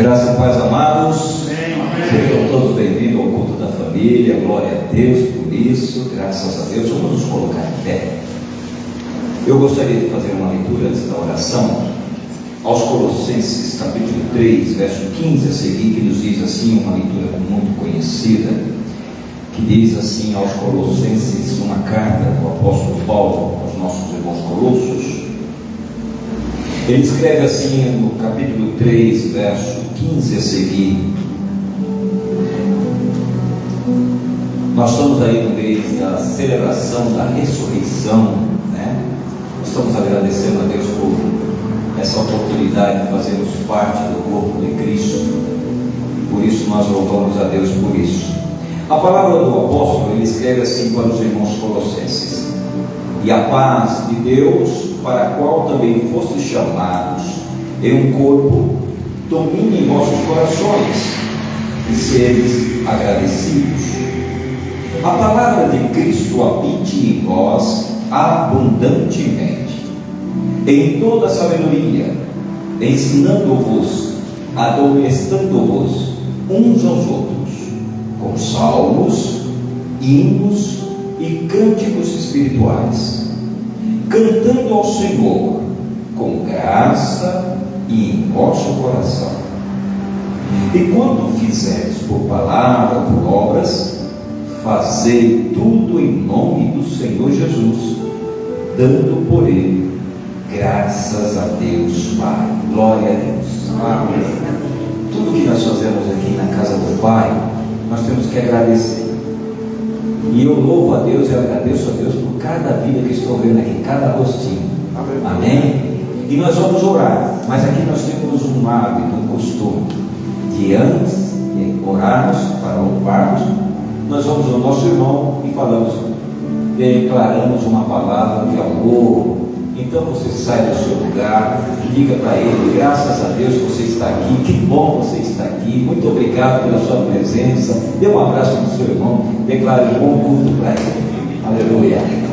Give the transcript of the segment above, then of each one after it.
Graça e paz, amados. Sejam todos bem-vindos ao culto da família. Glória a Deus por isso. Graças a Deus. Vamos nos colocar em pé. Eu gostaria de fazer uma leitura antes da oração aos Colossenses, capítulo 3, verso 15 a seguir, que nos diz assim, uma leitura muito conhecida, que diz assim aos Colossenses, uma carta do apóstolo Paulo aos nossos irmãos colossos. Ele escreve assim no capítulo 3, verso 15 a seguir. Nós estamos aí no mês da celebração da ressurreição, né? Nós estamos agradecendo a Deus por essa oportunidade de fazermos parte do corpo de Cristo. Por isso nós louvamos a Deus por isso. A palavra do apóstolo, ele escreve assim para os irmãos colossenses: e a paz de Deus, para a qual também fostes chamados em um corpo, domine em vossos corações e seres agradecidos. A palavra de Cristo habite em vós abundantemente, em toda sabedoria, ensinando-vos, admoestando-vos uns aos outros, com salmos, hinos e cânticos espirituais, cantando ao Senhor com graça e em vosso coração. E quando fizeres por palavra ou por obras, fazei tudo em nome do Senhor Jesus, dando por Ele graças a Deus Pai. Glória a Deus. Amém. Tudo que nós fazemos aqui na casa do Pai, nós temos que agradecer. E eu louvo a Deus e agradeço a Deus por cada vida que estou vendo aqui, cada rostinho. Amém? E nós vamos orar, mas aqui nós temos um hábito, um costume, de antes de orarmos para louvarmos, nós vamos ao nosso irmão e falamos, declaramos uma palavra de amor. Então você sai do seu lugar, liga para ele: graças a Deus você está aqui, que bom você está aqui, muito obrigado pela sua presença. Dê um abraço no seu irmão, declare um bom culto para ele. Aleluia.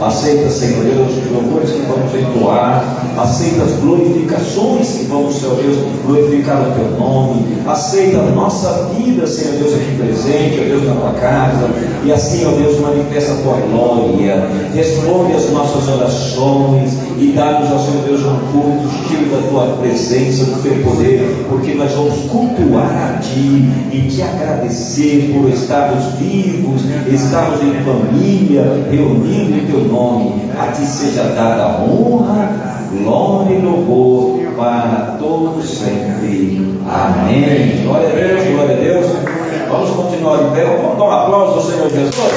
Aceita, Senhor Deus, os louvores que vamos entoar, aceita as glorificações que vamos, Senhor Deus, glorificar o Teu nome, aceita a nossa vida, Senhor Deus, aqui presente, ó Deus, na Tua casa, e assim, ó Deus, manifesta a Tua glória, responde as nossas orações, e dá-nos, ó Senhor Deus, um culto cheio da Tua presença, do Teu poder, porque nós vamos cultuar a Ti, e Te agradecer por estarmos vivos, estarmos em família, reunidos em Teu nome. A Ti seja dada a honra, glória e louvor para todos sempre. Amém. Glória a Deus, glória a Deus. Vamos continuar de pé. Vamos dar um aplauso ao Senhor Jesus.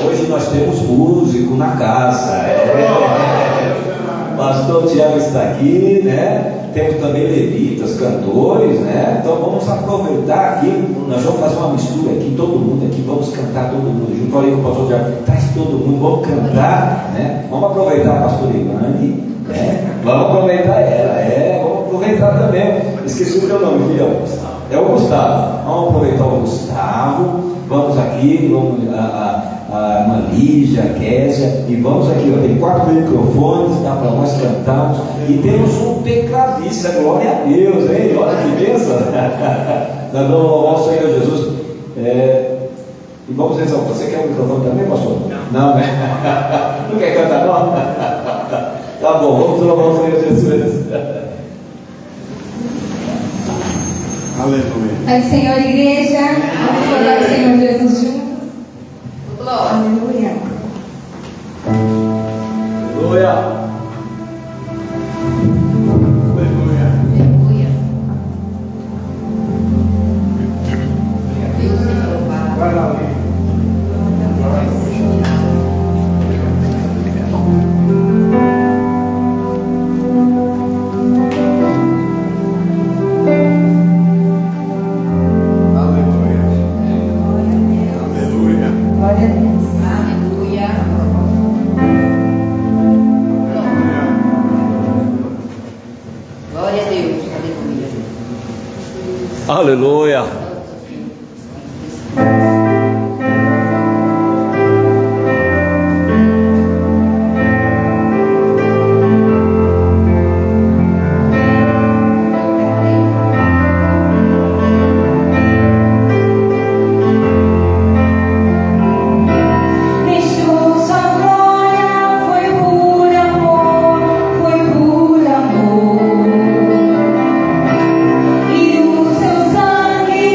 Hoje nós temos músico na casa. Pastor Tiago está aqui, né? Temos também levitas, cantores, né? Então vamos aproveitar aqui, nós vamos fazer uma mistura aqui, todo mundo aqui, vamos cantar todo mundo junto. Olha aí o pastor Tiago, traz todo mundo, vamos cantar, né? Vamos aproveitar a pastora Ilane, né? Vamos aproveitar ela, vamos aproveitar também. Esqueci o teu nome, filhão. É o Gustavo. Vamos aproveitar o Gustavo, vamos aqui, vamos a irmã Lígia, a Késia, e vamos aqui, tem 4 microfones, dá para nós cantarmos, e temos um tecladista, glória a Deus, hein? Olha que bênção! Nós vamos louvar o Senhor Jesus. E vamos rezar. Você quer o microfone também, pastor? Não, né? Não quer cantar, não? Tá bom, vamos louvar o Senhor Jesus. Aleluia. Pai do Senhor, igreja, vamos louvar o Senhor Jesus juntos. Glória. Aleluia. Aleluia. Aleluia. Deus seja louvado. Vai lá, Lê. Glória a Deus. Aleluia. Glória a Deus. Aleluia. Aleluia. E o seu sangue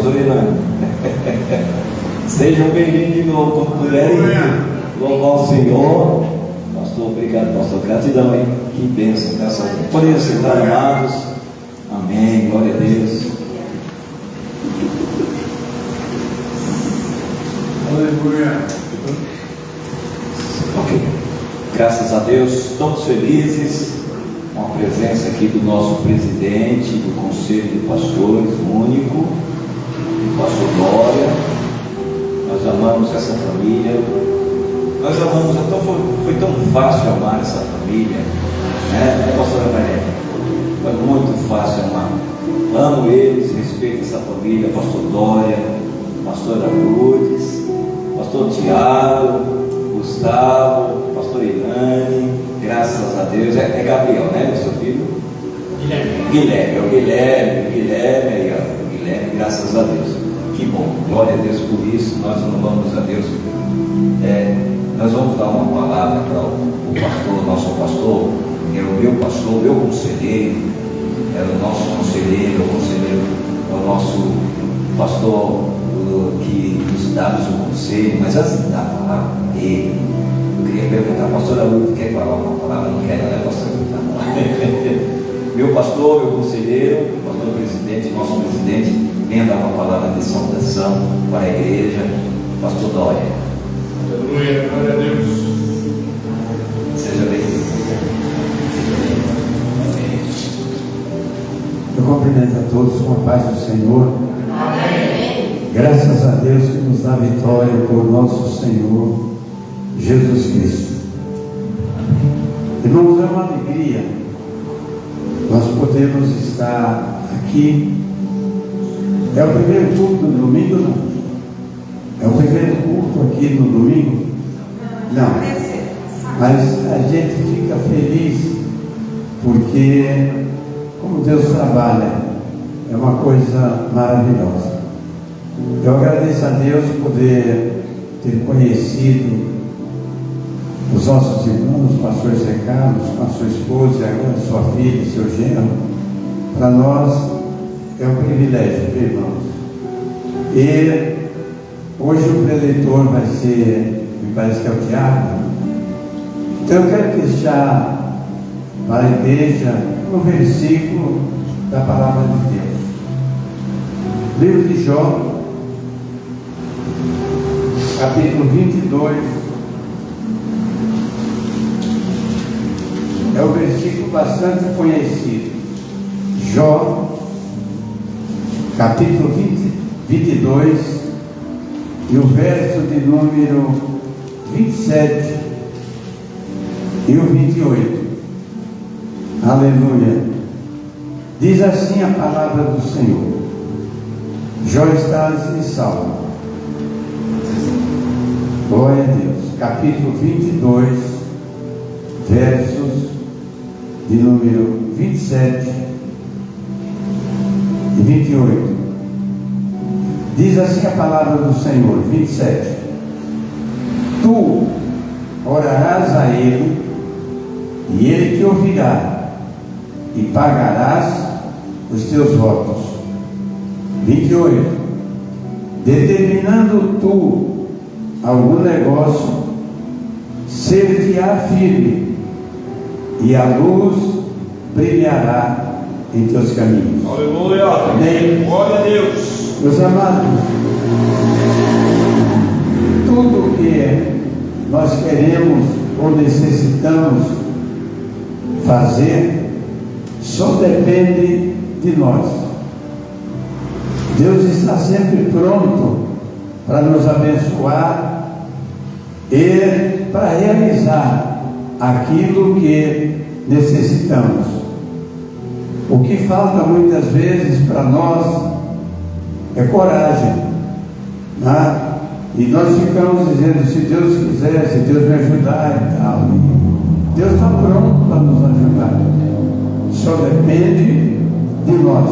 pastor Irã. Sejam bem-vindos de novo, quando puderem louvar o Senhor. Pastor, obrigado, pastor, gratidão, hein? Que bênção, graças a Deus. Podem sentar, amados. Amém, glória a Deus. Aleluia. Ok, graças a Deus, estamos felizes com a presença aqui do nosso presidente do Conselho de Pastores, único, o pastor Dória. Nós amamos essa família, nós amamos, então foi tão fácil amar essa família, né, pastora Maria? Foi muito fácil amar. Amo eles, respeito essa família, pastor Dória, pastora Lourdes, pastor Tiago, Gustavo, pastor Irane, graças a Deus. É Gabriel, né, meu seu filho? Guilherme, é o Guilherme aí, ó, o Guilherme, graças a Deus. Que bom, glória a Deus por isso. Nós louvamos a Deus. Nós vamos dar uma palavra para o pastor, nosso pastor, que é o meu pastor, meu conselheiro, é o nosso conselheiro, é o nosso pastor que nos dá o conselho. Mas antes de dar a palavra dele, eu queria perguntar, a pastora Lu, quer falar uma palavra? Não quer, né, pastor? Meu pastor, meu conselheiro, pastor presidente, nosso presidente, venha dar uma palavra de saudação para a igreja, pastor Dória. Aleluia, glória a Deus. Seja bem-vindo. Eu cumprimento a todos com a paz do Senhor. Amém. Graças a Deus que nos dá vitória por nosso Senhor Jesus Cristo. Irmãos, é uma alegria nós podemos estar aqui. É o primeiro culto no domingo, não? É o primeiro culto aqui no domingo? Não. Mas a gente fica feliz porque, como Deus trabalha, é uma coisa maravilhosa. Eu agradeço a Deus por poder ter conhecido os nossos irmãos, o pastor Zé Carlos, com a sua esposa, a sua filha, seu genro. Para nós é um privilégio, irmãos. E hoje o preletor vai ser, me parece que é o Tiago. Então eu quero deixar para a igreja um versículo da palavra de Deus. Livro de Jó, capítulo 22. É um versículo bastante conhecido. Jó, capítulo 22, e o verso de número 27 e o 28. Aleluia. Diz assim a palavra do Senhor. Jó está em salmo. Glória a Deus. Capítulo 22, versos de número 27 e 28. Diz assim a palavra do Senhor, 27. Tu orarás a Ele, e Ele te ouvirá, e pagarás os teus votos. 28. Determinando tu algum negócio, ser-te-á firme, e a luz brilhará em teus caminhos. Aleluia. Amém. Glória a Deus. Meus amados, tudo que nós queremos ou necessitamos fazer só depende de nós. Deus está sempre pronto para nos abençoar e para realizar aquilo que necessitamos. O que falta muitas vezes para nós é coragem, né? E nós ficamos dizendo, se Deus quiser, se Deus me ajudar e tal. Deus está pronto para nos ajudar, só depende de nós.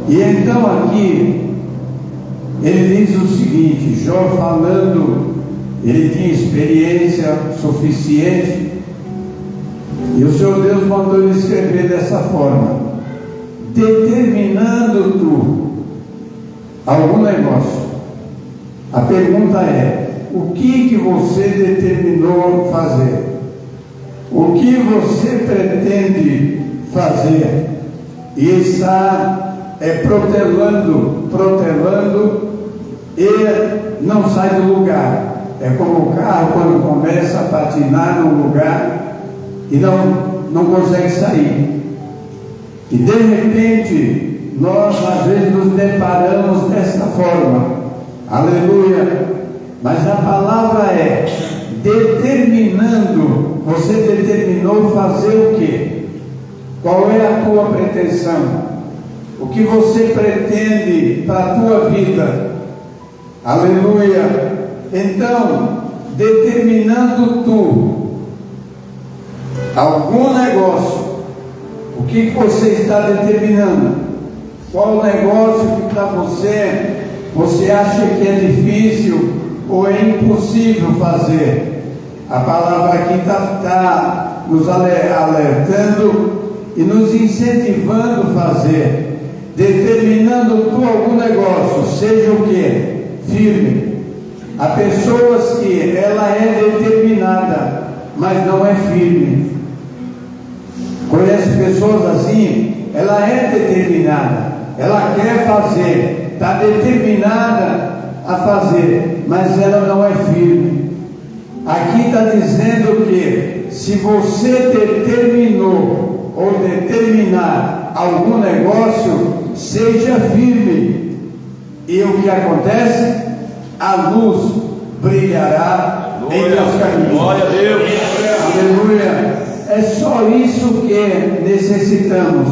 E então aqui ele diz o seguinte, Jó falando, ele tinha experiência suficiente, e o Senhor Deus mandou ele escrever dessa forma: determinando tu algum negócio. A pergunta é: o que você determinou fazer? O que você pretende fazer? E está protelando e não sai do lugar. É como o carro quando começa a patinar num lugar e não consegue sair. E de repente, nós às vezes nos deparamos desta forma. Aleluia! Mas a palavra é determinando. Você determinou fazer o quê? Qual é a tua pretensão? O que você pretende para a tua vida? Aleluia! Então, determinando tu algum negócio, o que você está determinando? Qual o negócio que para você acha que é difícil ou é impossível fazer? A palavra aqui está nos alertando e nos incentivando a fazer, determinando tu algum negócio, seja o que? Firme. Há pessoas que ela é determinada, mas não é firme. Conhece pessoas assim? Ela é determinada, ela quer fazer, está determinada a fazer, mas ela não é firme. Aqui está dizendo que se você determinou ou determinar algum negócio, seja firme. E o que acontece? A luz brilhará em teus caminhos. Glória a Deus. Aleluia. É só isso que necessitamos.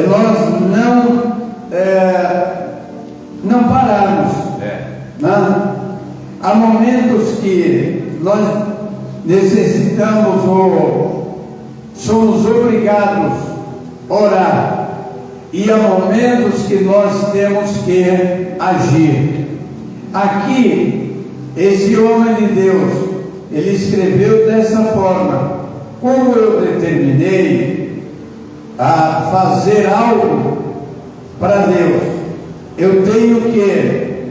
Nós não pararmos. Não? Há momentos que nós necessitamos ou somos obrigados a orar. E há momentos que nós temos que agir. Aqui, esse homem de Deus, ele escreveu dessa forma: como eu determinei a fazer algo para Deus, eu tenho que,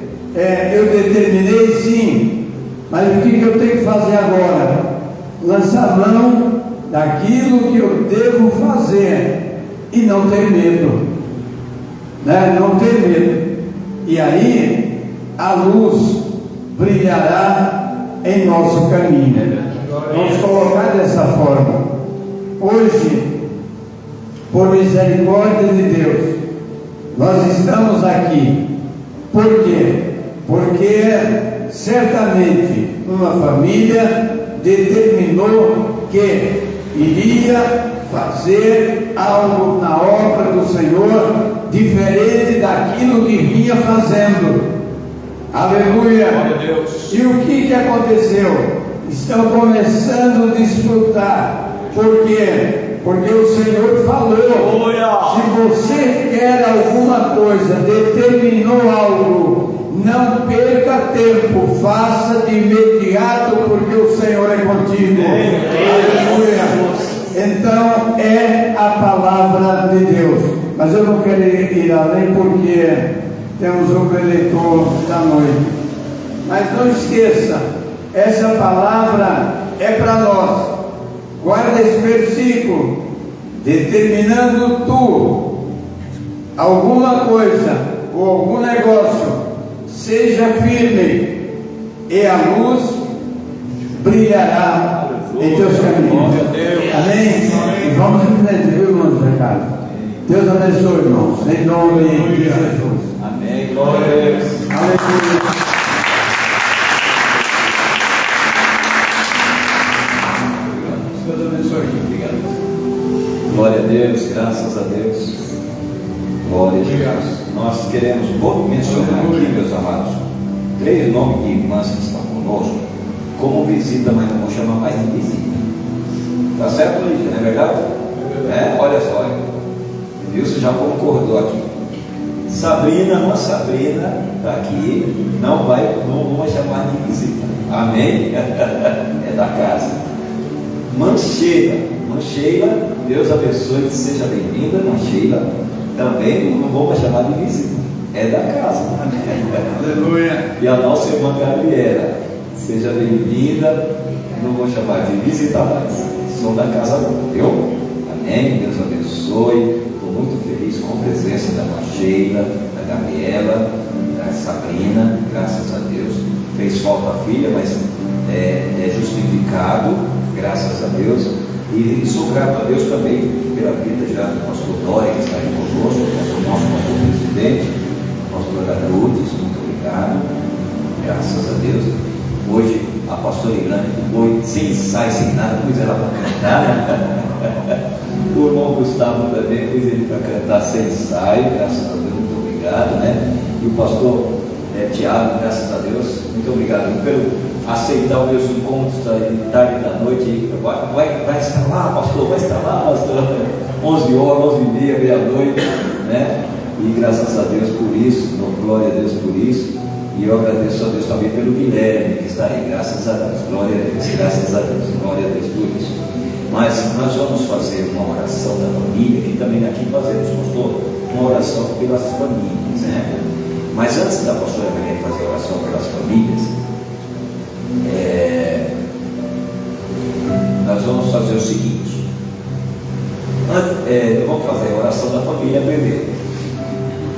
eu determinei sim, mas o que eu tenho que fazer agora? Lançar mão daquilo que eu devo fazer e não ter medo, né? Não ter medo. E aí a luz brilhará em nosso caminho. Vamos colocar dessa forma. Hoje, por misericórdia de Deus, nós estamos aqui. Por quê? Porque certamente uma família determinou que iria fazer algo na obra do Senhor diferente daquilo que vinha fazendo. Aleluia! E o que aconteceu? Estão começando a desfrutar. Por quê? Porque o Senhor falou: se você quer alguma coisa, determinou algo, não perca tempo, faça de imediato, porque o Senhor é contigo. Aleluia! Então é a palavra de Deus. Mas eu não quero ir além, porque temos o preletor da noite. Mas não esqueça, essa palavra é para nós. Guarda esse versículo: determinando tu alguma coisa ou algum negócio, seja firme, e a luz brilhará em teus caminhos. Amém? E vamos em frente, viu, irmãos, Ricardo? Deus abençoe, irmãos, em nome de Jesus. Amém. Glória a Deus. Aleluia. Deus abençoe. Obrigado. Glória a Deus, graças a Deus. Glória a Jesus. Nós queremos mencionar aqui, meus amados, 3 nomes de irmãs que estão conosco, como visita, mas não vou chamar mais de visita. Está certo, Lígia? Não é verdade? Olha só, viu? Você já concordou aqui. Sabrina, irmã Sabrina, está aqui, não vamos chamar de visita. Amém? É da casa. Mancheila, Deus abençoe, seja bem-vinda, Mancheila. Também não vamos chamar de visita, é da casa. Aleluia. E a nossa irmã Gabriela, seja bem-vinda. Não vou chamar de visita mais, sou da casa agora, viu? Amém, Deus abençoe. Estou muito feliz com a presença da irmã Sheila, da Gabriela, da Sabrina, graças a Deus. Fez falta a filha, mas é justificado, graças a Deus. E sou grato a Deus também pela vida já do pastor Dória, que está aí conosco, nosso pastor presidente, pastora Lourdes, muito obrigado, graças a Deus. Hoje a pastora Irlanda foi sem ensaio, sem nada, pus ela para cantar. O irmão Gustavo também pus ele para cantar sem ensaio, graças a Deus, muito obrigado, né? E o pastor Tiago, graças a Deus, muito obrigado pelo aceitar os meus encontros da tarde e da noite. Vai estar lá, pastor, vai estar lá, pastor. 11 horas, 11h30, meia-noite, né? E graças a Deus por isso, glória a Deus por isso. E eu agradeço a Deus também pelo Guilherme, que está aí, graças a Deus, glória a Deus, graças a Deus, glória a Deus por isso. Mas nós vamos fazer uma oração da família, que também aqui fazemos, pastor, uma oração pelas famílias, né? Mas antes da pastora Maria fazer a oração pelas famílias, nós vamos fazer o seguinte: vamos fazer a oração da família primeiro.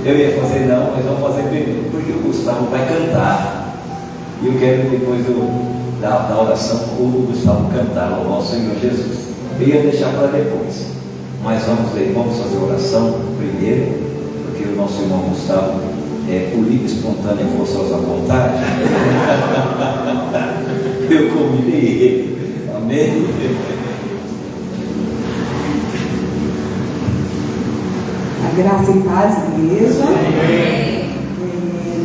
Eu ia fazer não, mas vamos fazer primeiro, porque o Gustavo vai cantar. E eu quero depois da oração o Gustavo cantar ao nosso Senhor Jesus. Eu ia deixar para depois, mas vamos fazer a oração primeiro, porque o nosso irmão Gustavo por livre, espontânea, forçosa vontade. Eu convidei ele. Amém? A graça e paz, igreja.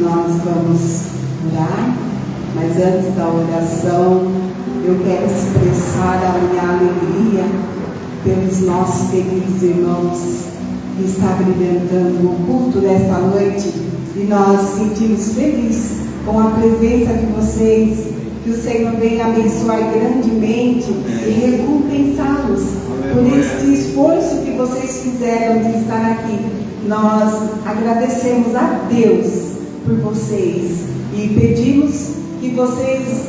Nós vamos orar, mas antes da oração, eu quero expressar a minha alegria pelos nossos queridos irmãos que está brilhantando o culto desta noite, e nós sentimos felizes com a presença de vocês, que o Senhor venha abençoar grandemente e recompensá-los por este esforço que vocês fizeram de estar aqui. Nós agradecemos a Deus por vocês e pedimos que vocês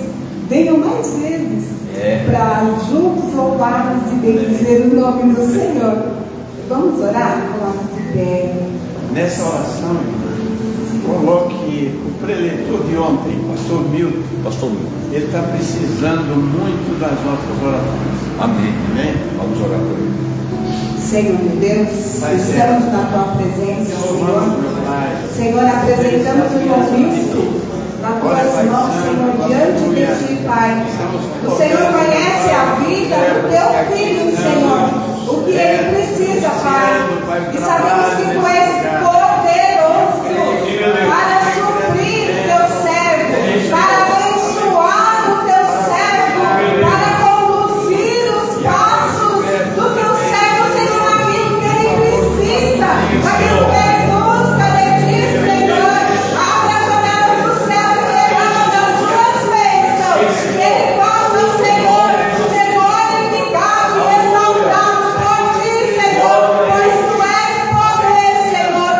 venham mais vezes para juntos louvarmos e bendizer o nome do Senhor. Vamos orar? Coloque de pé. Nessa oração, coloque o preletor de ontem, pastor Milton. Ele está precisando muito das nossas orações. Amém. Amém? Vamos orar por ele. Senhor meu Deus, estamos na tua presença, Senhor. Senhor, apresentamos o convite nas tuas mãos, Senhor, diante de ti, Pai. O Senhor conhece a vida do teu filho, Senhor, o que ele precisa, Pai. E sabemos que tu és poderoso para suprir o teu servo, para abençoar o teu servo, para conduzir os passos do teu servo, Senhor, naquilo que ele precisa, naquilo que ele busca de ti, Senhor. Abre as janelas do céu e derrama das tuas bênçãos, que ele possa, Senhor, ser glorificado e exaltado por ti, Senhor, pois tu és poder, Senhor.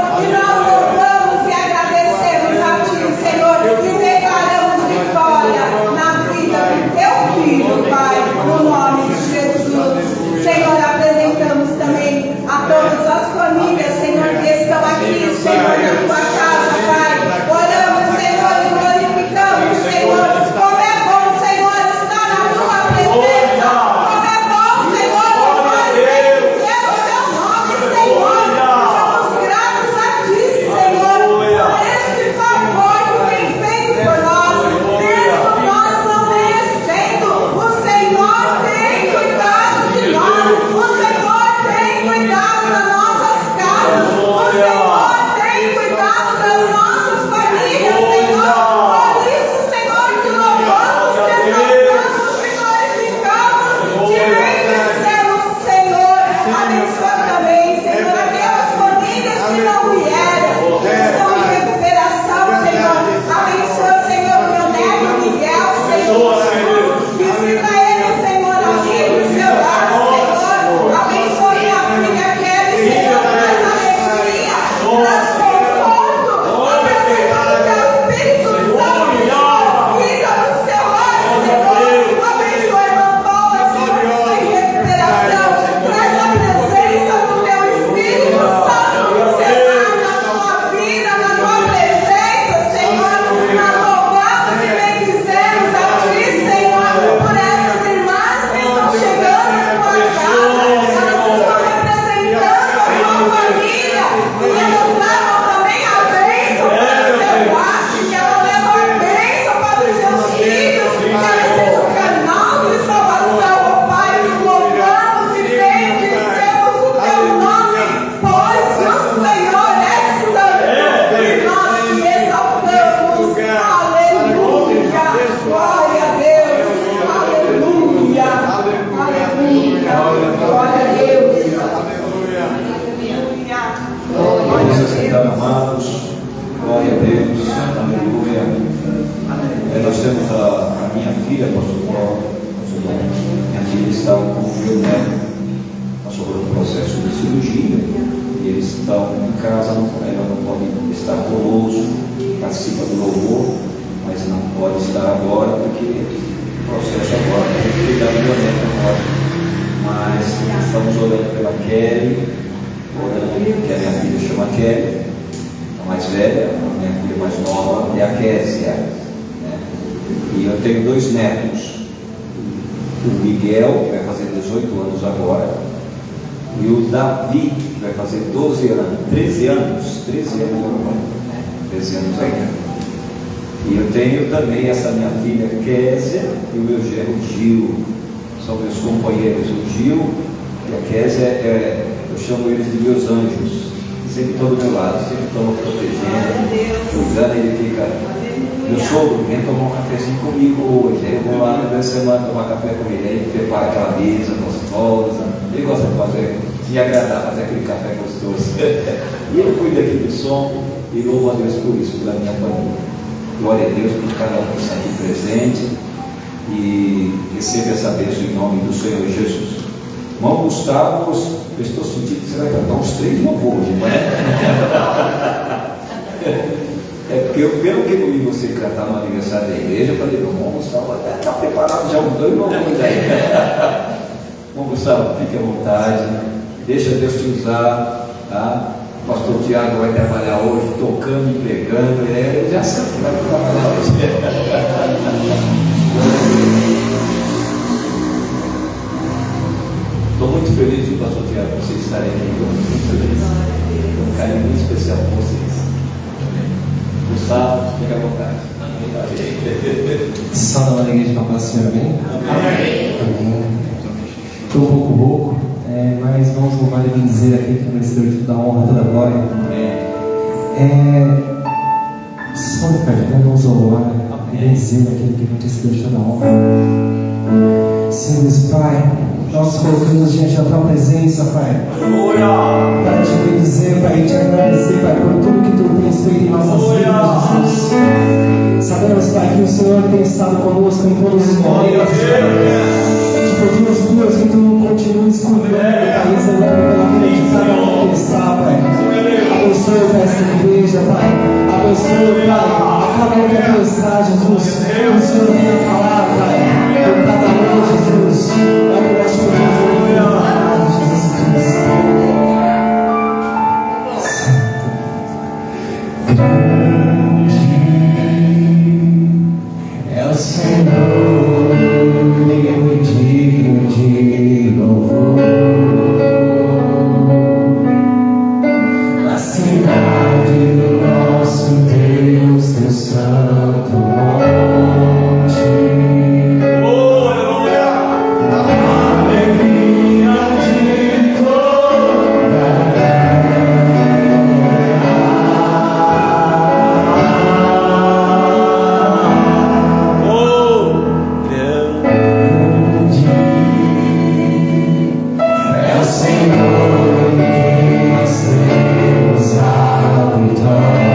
filha, pastor Paulo, pastor Dom. Minha filha está com o meu neto, passou por um processo de cirurgia, e eles estão em casa, ela não pode estar conosco, participa do louvor, mas não pode estar agora, porque o processo agora tem que cuidar do meu neto agora. Mas estamos orando pela Kelly, orando que a minha filha chama Kelly, a mais velha, a minha filha mais nova é a Késia, né? E eu tenho 2 netos, o Miguel, que vai fazer 18 anos agora, e o Davi, que vai fazer 13 anos agora, 13 anos ainda. E eu tenho também essa minha filha Késia e o meu genro Gil, são meus companheiros. O Gil e a Késia, eu chamo eles de meus anjos, sempre estão do meu lado, sempre estão me protegendo, cuidando. Ele fica, meu sogro, vem tomar um cafezinho comigo hoje. Aí eu vou lá na semana tomar café com ele, aí ele prepara aquela mesa gostosa, ele gosta de fazer, me agradar, fazer aquele café gostoso. E ele cuida aqui do som, e louvo a Deus por isso, pela minha família. Glória a Deus por cada um que está aqui presente, e receba essa bênção em nome do Senhor Jesus. Irmão Gustavo, eu estou sentindo que você vai cantar uns 3 louvores, não é? É porque eu, pelo que eu vi você cantar no aniversário da igreja, eu falei, irmão Gustavo, está preparado já uns 2 louvores aí. Irmão Gustavo, fique à vontade, deixa Deus te usar, tá? O pastor Tiago vai trabalhar hoje, tocando e pregando, ele já sabe que vai trabalhar hoje. Estou muito feliz, viu, pastor Tiago, por vocês estarem aqui, estou muito feliz. Um carinho muito especial com vocês. Gustavo, fique à vontade. Salve na igreja, para o Senhor, amém? Amém. Estou um pouco rouco, mas vamos louvar e bendizer aquele que é merecedor de toda a honra, toda a glória. Vocês podem perder, vamos louvar e bendizer aquele que é merecedor de toda a honra. Senhor Deus, Pai, nós colocamos diante da tua presença, Pai, para te bendizer, Pai, e te agradecer, Pai, por tudo que tu tens feito em nossas vidas, Jesus. Sabemos, Pai, que o Senhor tem estado conosco em todos os momentos, Pai. Te pedimos, Deus, que tu continues cuidando, Pai, e zelando pela vida de cada um que está, Pai. Abençoe, Pai, esta igreja, Pai. Abençoe, Pai, a cada um que aqui está, Jesus. O Senhor venha falar, Pai, por cada um, Jesus. É o que nós pedimos em nome de Jesus Cristo. É o Senhor, ninguém digno de louvor. Na cidade do nosso Deus, teu santo monte. A alegria de toda a terra. É o Senhor em quem nós temos a vitória.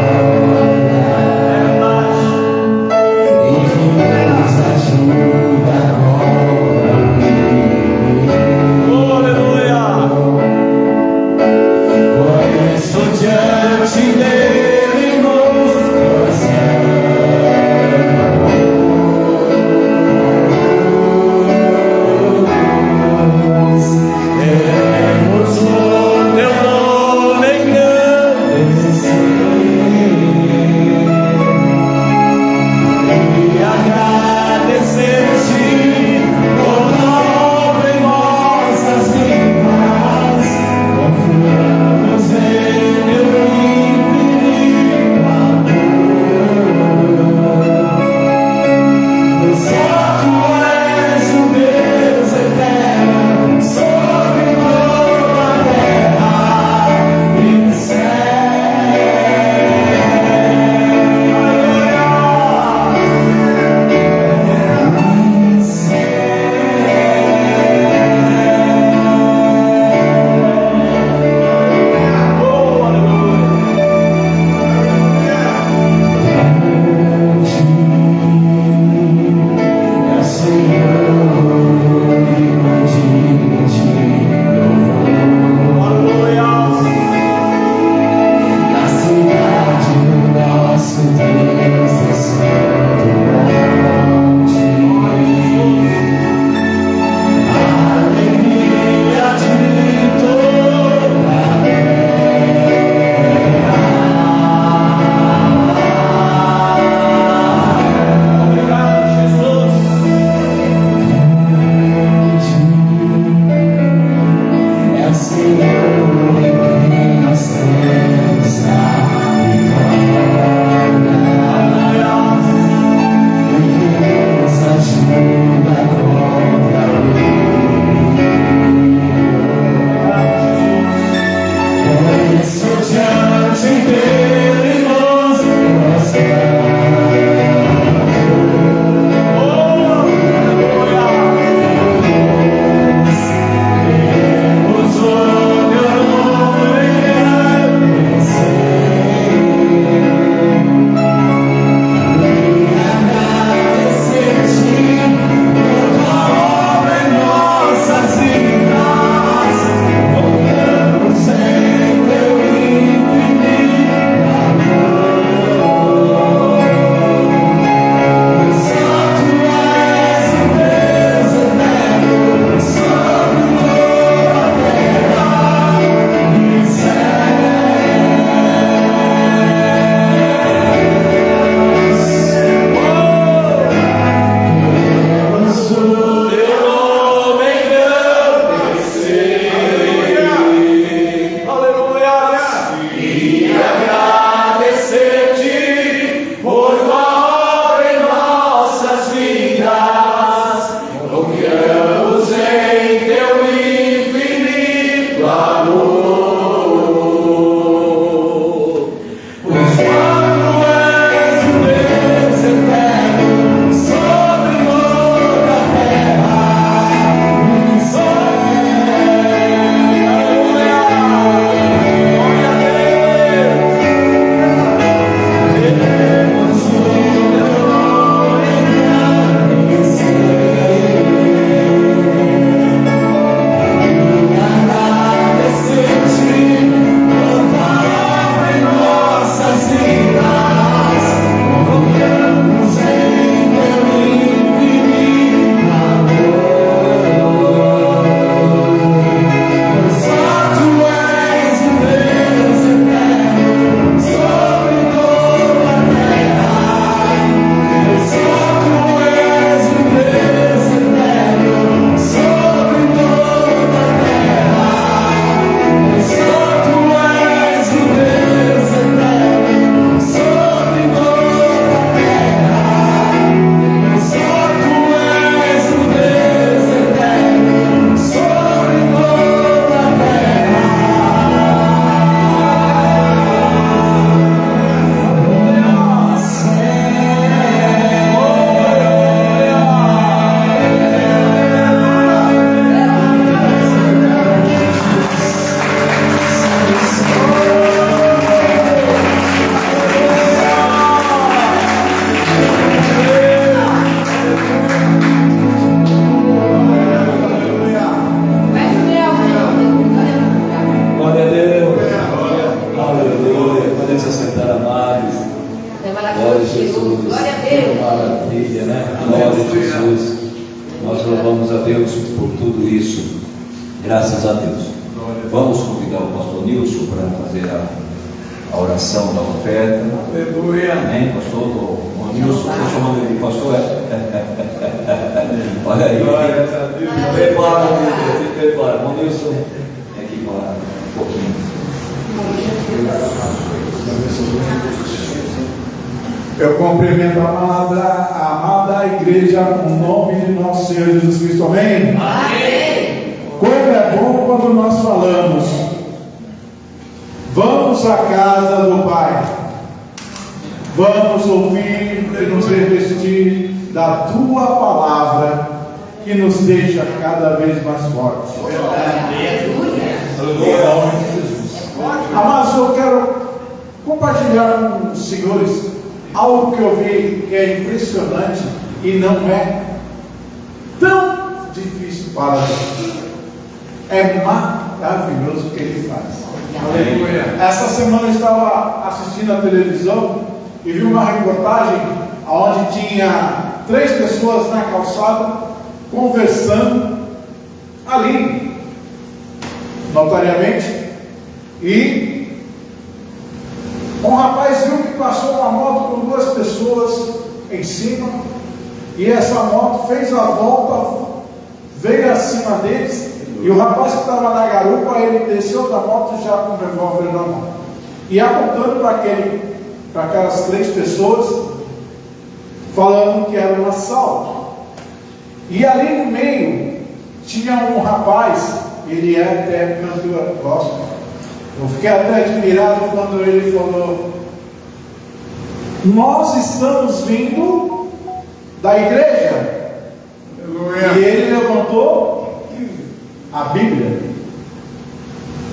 Jesus. Glória a Deus. Maravilha, né? Glória a Jesus. Nós louvamos a Deus por tudo isso. Graças a Deus. Vamos convidar o pastor Nilson para fazer a oração da oferta. Aleluia. Amém, pastor? O Nilson, estou chamando ele de pastor. Olha aí. Glória a Deus. Prepara, se prepara. O Nilson é aqui para um pouquinho. Eu cumprimento a amada igreja no nome de nosso Senhor Jesus Cristo. Amém? Amém. Como é bom quando nós falamos: vamos à casa do Pai, vamos ouvir e nos revestir da Tua palavra, que nos deixa cada vez mais fortes. Amados, eu quero compartilhar com os senhores algo que eu vi que é impressionante e não é tão difícil para Deus. É maravilhoso o que Ele faz. Aleluia. Essa semana eu estava assistindo a televisão e vi uma reportagem onde tinha 3 pessoas na calçada conversando ali, notariamente, e um rapaz viu que passou uma moto com 2 pessoas em cima, e essa moto fez a volta, veio acima deles, e o rapaz que estava na garupa, ele desceu da moto já com o revólver na mão, e apontando para aquelas 3 pessoas, falando que era um assalto. E ali no meio tinha um rapaz, ele é até cantor gospel. Eu fiquei até admirado quando ele falou: nós estamos vindo da igreja. Aleluia. E ele levantou a Bíblia.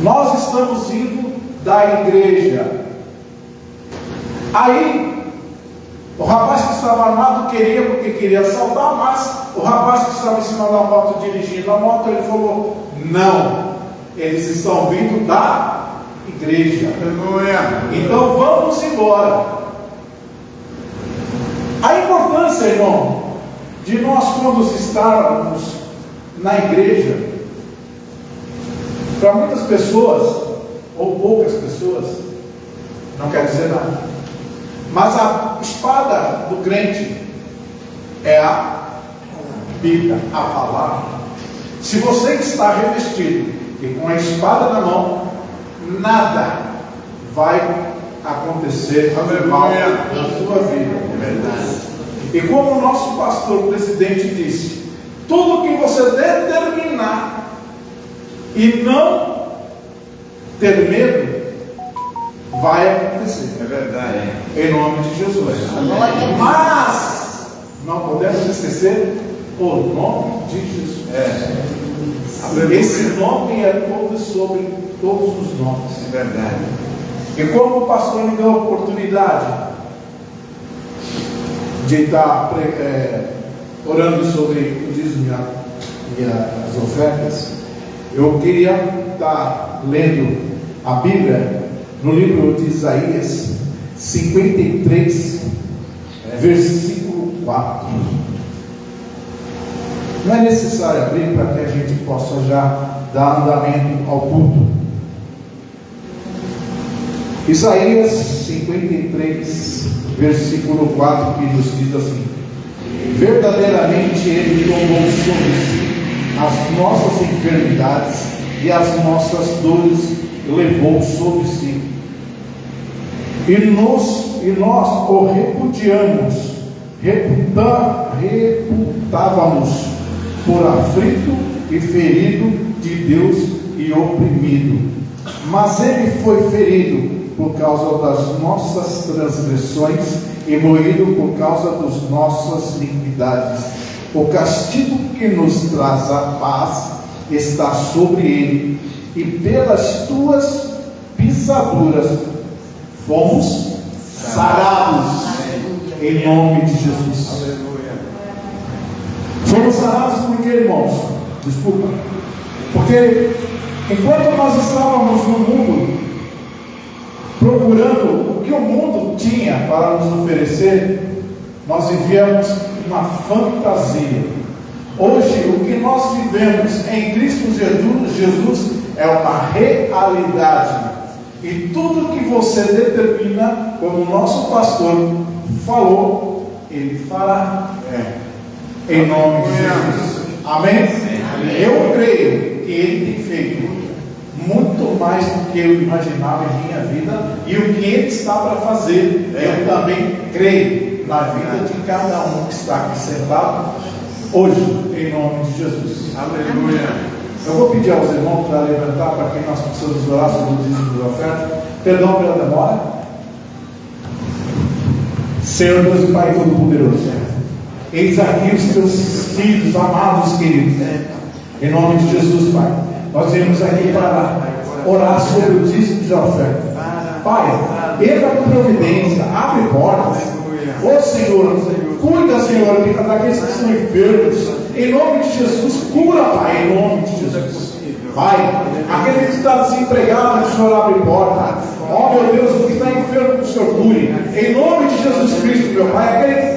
Nós estamos indo da igreja. Aí o rapaz que estava armado queria, porque queria assaltar, mas o rapaz que estava em cima da moto, dirigindo a moto, ele falou: não, eles estão vindo da igreja. Aleluia. Então vamos embora. A importância, irmão, de nós quando estarmos na igreja, para muitas pessoas, ou poucas pessoas, não quer dizer nada. Mas a espada do crente é a Bíblia, a palavra. Se você está revestido e com a espada na mão, nada vai acontecer mal na sua vida. E como o nosso pastor presidente disse, tudo que você determinar e não ter medo, vai acontecer. É verdade. Em nome de Jesus. Mas não podemos esquecer o nome de Jesus. Esse nome é todo sobre todos os nomes. É verdade. E como o pastor me deu a oportunidade de estar orando sobre o dízimo e as ofertas, eu queria estar lendo a Bíblia no livro de Isaías 53, versículo 4. Não é necessário abrir para que a gente possa já dar andamento ao culto. Isaías 53, versículo 4, que nos diz assim: verdadeiramente Ele tomou sobre si as nossas enfermidades e as nossas dores levou sobre si. E nós o reputávamos por aflito e ferido de Deus e oprimido. Mas Ele foi ferido por causa das nossas transgressões e moído por causa das nossas iniquidades. O castigo que nos traz a paz está sobre Ele, e pelas tuas pisaduras fomos sarados. Em nome de Jesus. Aleluia. Fomos sarados por quê, irmãos? Desculpa. Porque enquanto nós estávamos no mundo procurando o que o mundo tinha para nos oferecer, Nós vivíamos uma fantasia. Hoje, o que nós vivemos em Cristo Jesus é uma realidade. E tudo que você determina, como o nosso pastor falou, ele fará. Em nome de Jesus. Amém? Eu creio que ele tem feito muito mais do que eu imaginava em minha vida e o que ele está para fazer. Eu também creio na vida de cada um que está aqui sentado hoje, em nome de Jesus. Aleluia. Eu vou pedir aos irmãos para levantar, para quem nós precisamos orar sobre o dízimo da oferta. Perdão pela demora. Senhor Deus e Pai Todo-Poderoso, eis aqui os teus filhos amados, queridos, em nome de Jesus, Pai. Nós viemos aqui para orar sobre o dízimo de oferta. Pai, entra com providência, abre portas. Ô Senhor, cuida, Senhor, daqueles que estão enfermos. Em nome de Jesus, cura, Pai, em nome de Jesus. Pai, aquele que está desempregado, que o Senhor abre porta. Ó meu Deus, o que está enfermo, que o Senhor cure. Em nome de Jesus Cristo, meu Pai, aquele que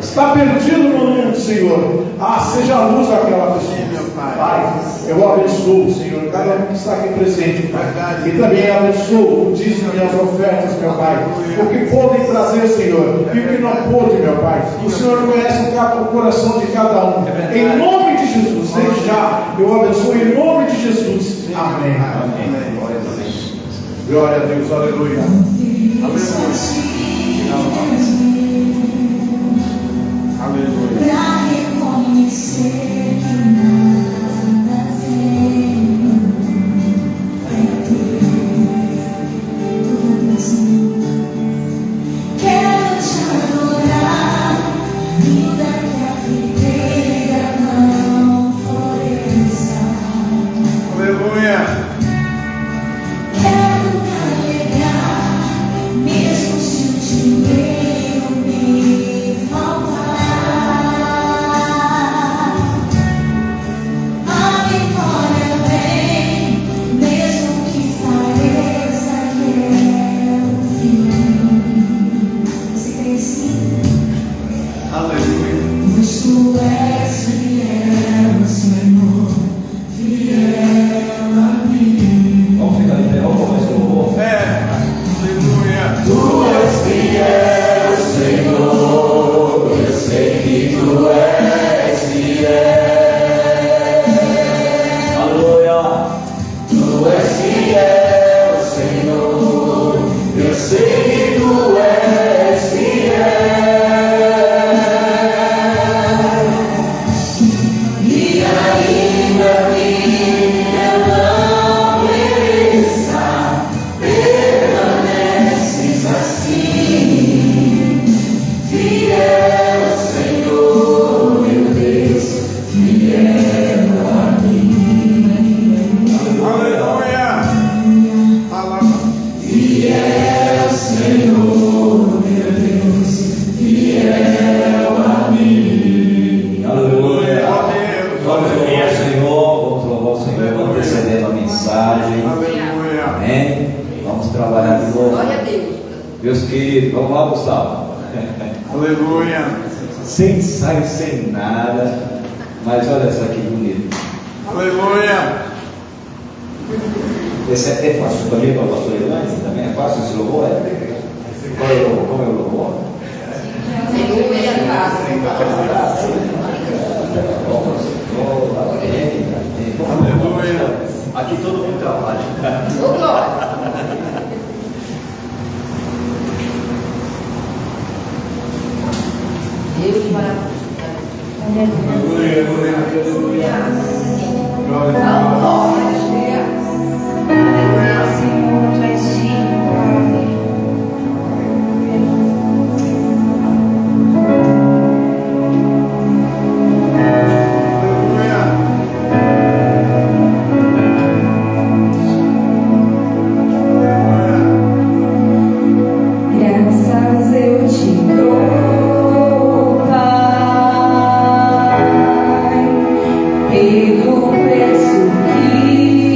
está perdido no mundo, Senhor. Seja a luz daquela pessoa. Pai, eu abençoo, Senhor, cada um que está aqui presente, Pai. E também abençoo o dízimo e as ofertas, meu Pai. O que podem trazer, Senhor, e o que não pode, meu Pai. O Senhor conhece o coração de cada um. Em nome de Jesus, desde já, eu abençoo em nome de Jesus. Amém. Amém. Glória a Deus, aleluia. Aleluia. Pra reconhecer que nada tem, vai ter tudo assim. Quero te adorar, vida que a videira não floresça. Aleluia. Quero carregar, mesmo se o dinheiro me faltar. A vitória vem, mesmo que pareça que é o fim. Você crê assim? Aleluia. Pois tu és fiel, Senhor, fiel a mim. Vamos ficar de pé, vamos começar o louvor. Aleluia. Tu és fiel, Senhor, eu sei que tu és fiel. Aleluia. Tu és fiel, Senhor, eu sei que tu és fiel. E ainda que eu não mereça, permaneces assim. Fiel, Senhor, meu Deus, fiel a mim. Aleluia. Fiel, Senhor, meu Deus, fiel a mim. Aleluia. Deus. Vamos louvar o Senhor, vamos louvar o Senhor, antecedendo a mensagem. Aleluia. Amém? Vamos trabalhar de novo. Glória a Deus. Meus queridos, vamos lá, Gustavo. Aleluia. Sem ensaio, sem nada. Mas olha só que bonito. Aleluia. Esse é fácil também para o pastor Elaine? Também é fácil esse louvor? Qual é o louvor? Como é o louvor? Senhor, ele é fácil. Aleluia. Aqui todo mundo trabalha. Ô, glória. Deus maravilhoso. Aleluia. Aleluia. Glória a Deus. Glória. Senhor, tu és digno, Pai. Graças eu te dou, Pai, pelo preço que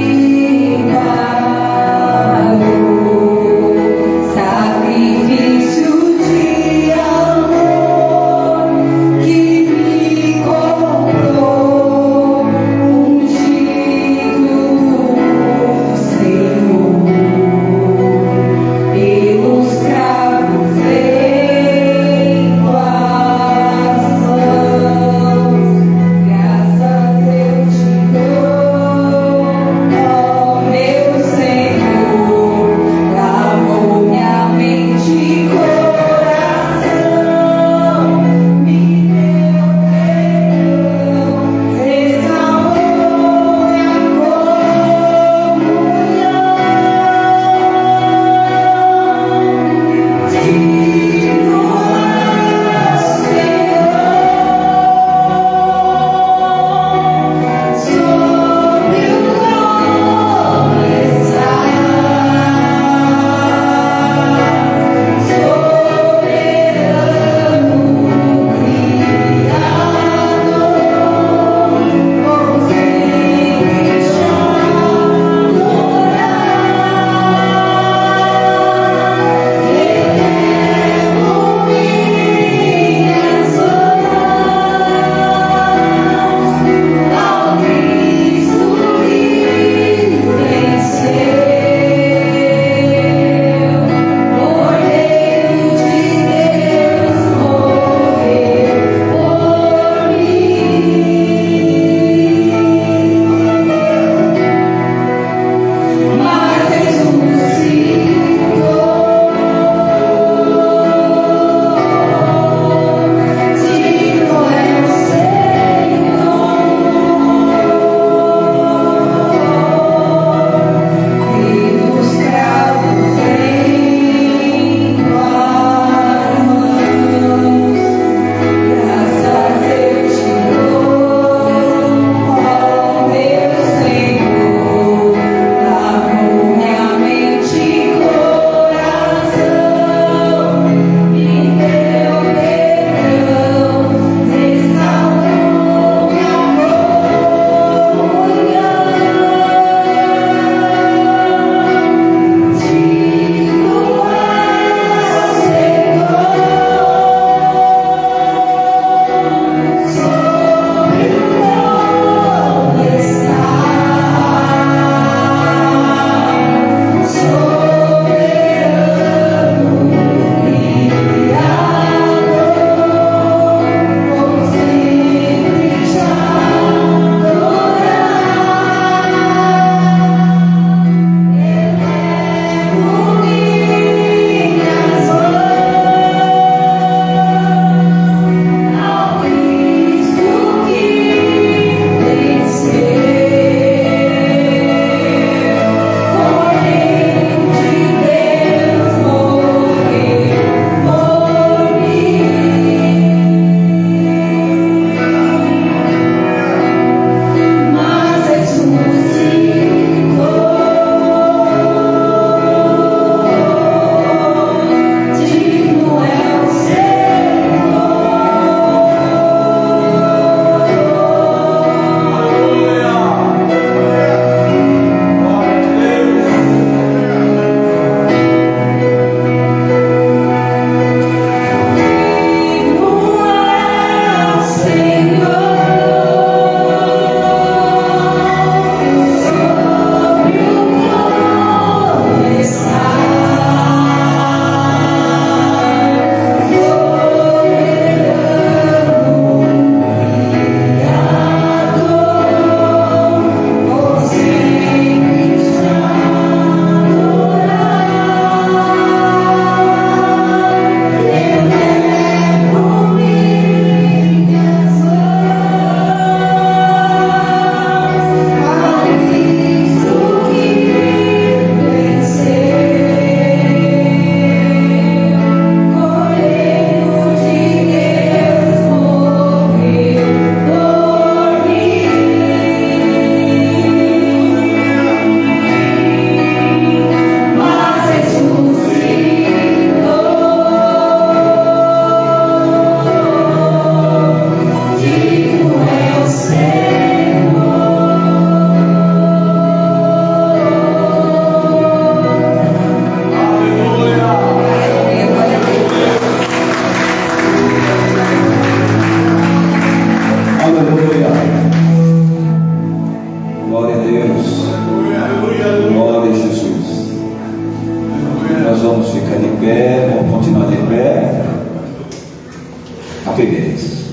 A primeira vez.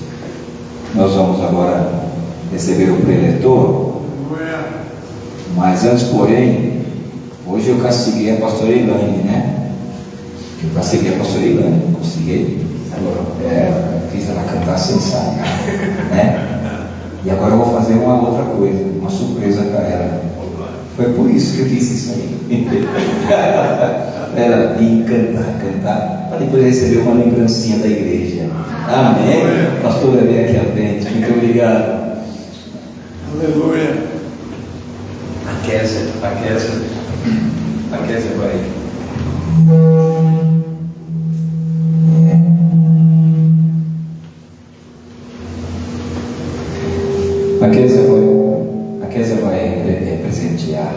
Nós vamos agora receber o preletor, mas antes, porém, hoje eu castiguei a pastora Ilane, né? Eu castiguei a pastora Ilane, consegui. Agora, fiz ela cantar sem ensaiar, né? E agora eu vou fazer uma outra coisa, uma surpresa para ela. Foi por isso que eu fiz isso aí. Ela ia cantar, para depois receber uma lembrancinha da igreja. Amém? Pastora, vem aqui à frente. Muito obrigado. Aleluia. A Kézia vai. A Kézia vai presentear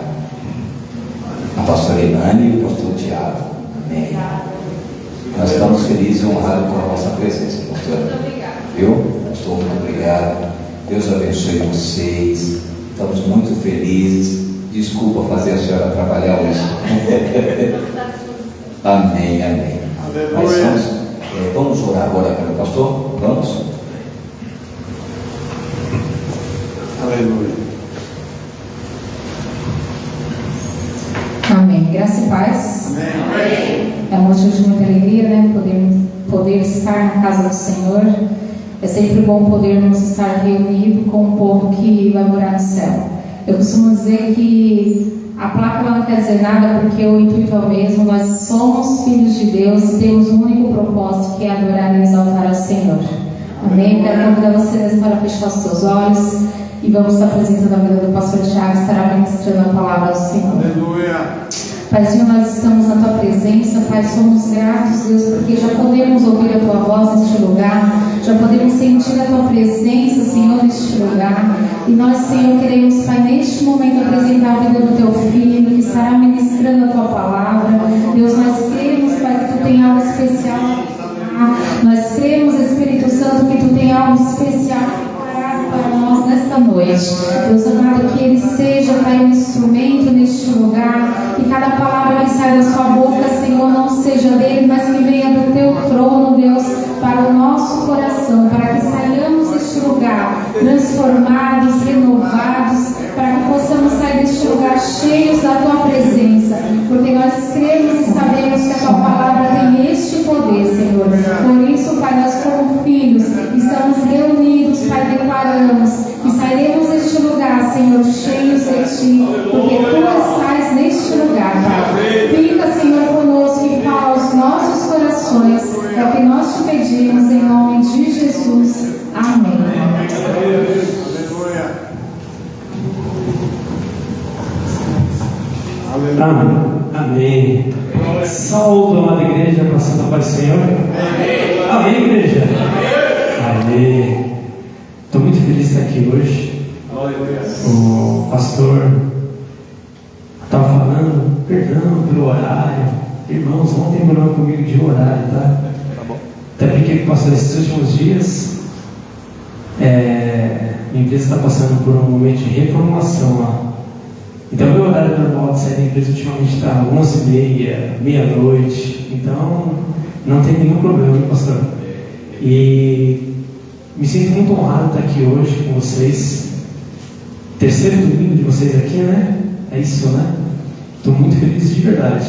a pastora Ilane e o pastor Tiago. Amém. Nós estamos felizes e honrados com a nossa presença, pastor. Muito obrigado. Viu? Pastor, muito obrigado. Deus abençoe vocês. Estamos muito felizes. Desculpa fazer a senhora trabalhar hoje. Amém, amém. Mas vamos orar agora pelo pastor? Vamos? Aleluia. Amém. Graça e paz. Amém. É um motivo de muita alegria, né? Poder estar na casa do Senhor. É sempre bom podermos estar reunidos com o povo que vai morar no céu. Eu costumo dizer que a placa não quer dizer nada, porque o intuito é o mesmo. Nós somos filhos de Deus e temos um único propósito, que é adorar e exaltar ao Senhor. Amém? Quero convidar você nessa hora a fechar os seus olhos e vamos estar apresentando a vida do pastor Tiago, que estará ministrando a palavra do Senhor. Aleluia. Paizinho, nós estamos na Tua presença, Pai, somos gratos, Deus, porque já podemos ouvir a Tua voz neste lugar, já podemos sentir a Tua presença, Senhor, neste lugar, e nós, Senhor, queremos, Pai, neste momento apresentar a vida do Teu Filho, que estará ministrando a Tua palavra. Deus, nós cremos, Pai, que Tu tem algo especial, nós cremos, Espírito Santo, que Tu tem algo especial para nós nesta noite. Deus amado, que Ele seja, Pai, um instrumento neste lugar, que cada palavra que sai da Sua boca, Senhor, não seja dele, mas que venha do Teu trono, Deus, para o nosso coração, para que saiamos deste lugar transformados, renovados, para que possamos sair deste lugar cheios da Tua presença, porque nós cremos e sabemos que a Tua palavra tem este poder, Senhor. Por isso, Pai, nós como filhos estamos reunidos, Pai, declaramos que sairemos deste lugar, Senhor, cheios de Ti, porque Tu estás neste lugar, Pai. Fica, Senhor, conosco e fala aos nossos corações, é o que nós Te pedimos em nome de Jesus. Amém. Amém. Amém. Saúdo, amada igreja, com a santa paz do Senhor. Amém, igreja. Amém. Estou muito feliz de estar aqui hoje. O pastor estava falando, perdão pelo horário. Irmãos, não tem problema comigo de horário, tá? Até porque passou esses últimos dias, minha empresa está passando por um momento de reformulação lá. Então, meu horário normal de sair da empresa ultimamente está 11h30, meia-noite. Então, não tem nenhum problema, pastor. E me sinto muito honrado de estar aqui hoje com vocês. Terceiro domingo de vocês aqui, né? É isso, né? Estou muito feliz de verdade.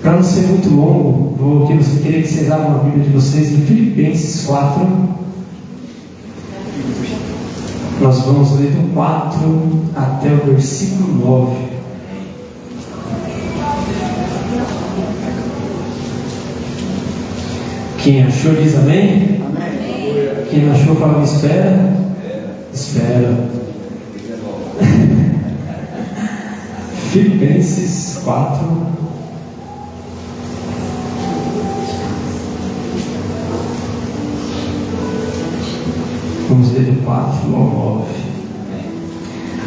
Para não ser muito longo, queria que vocês abram a Bíblia de vocês em Filipenses 4. Nós vamos ler do 4 até o versículo 9. Quem achou diz amém? Amém. Quem não achou fala espera. Espera. Filipenses 4. Vamos ler do 4 ao 9.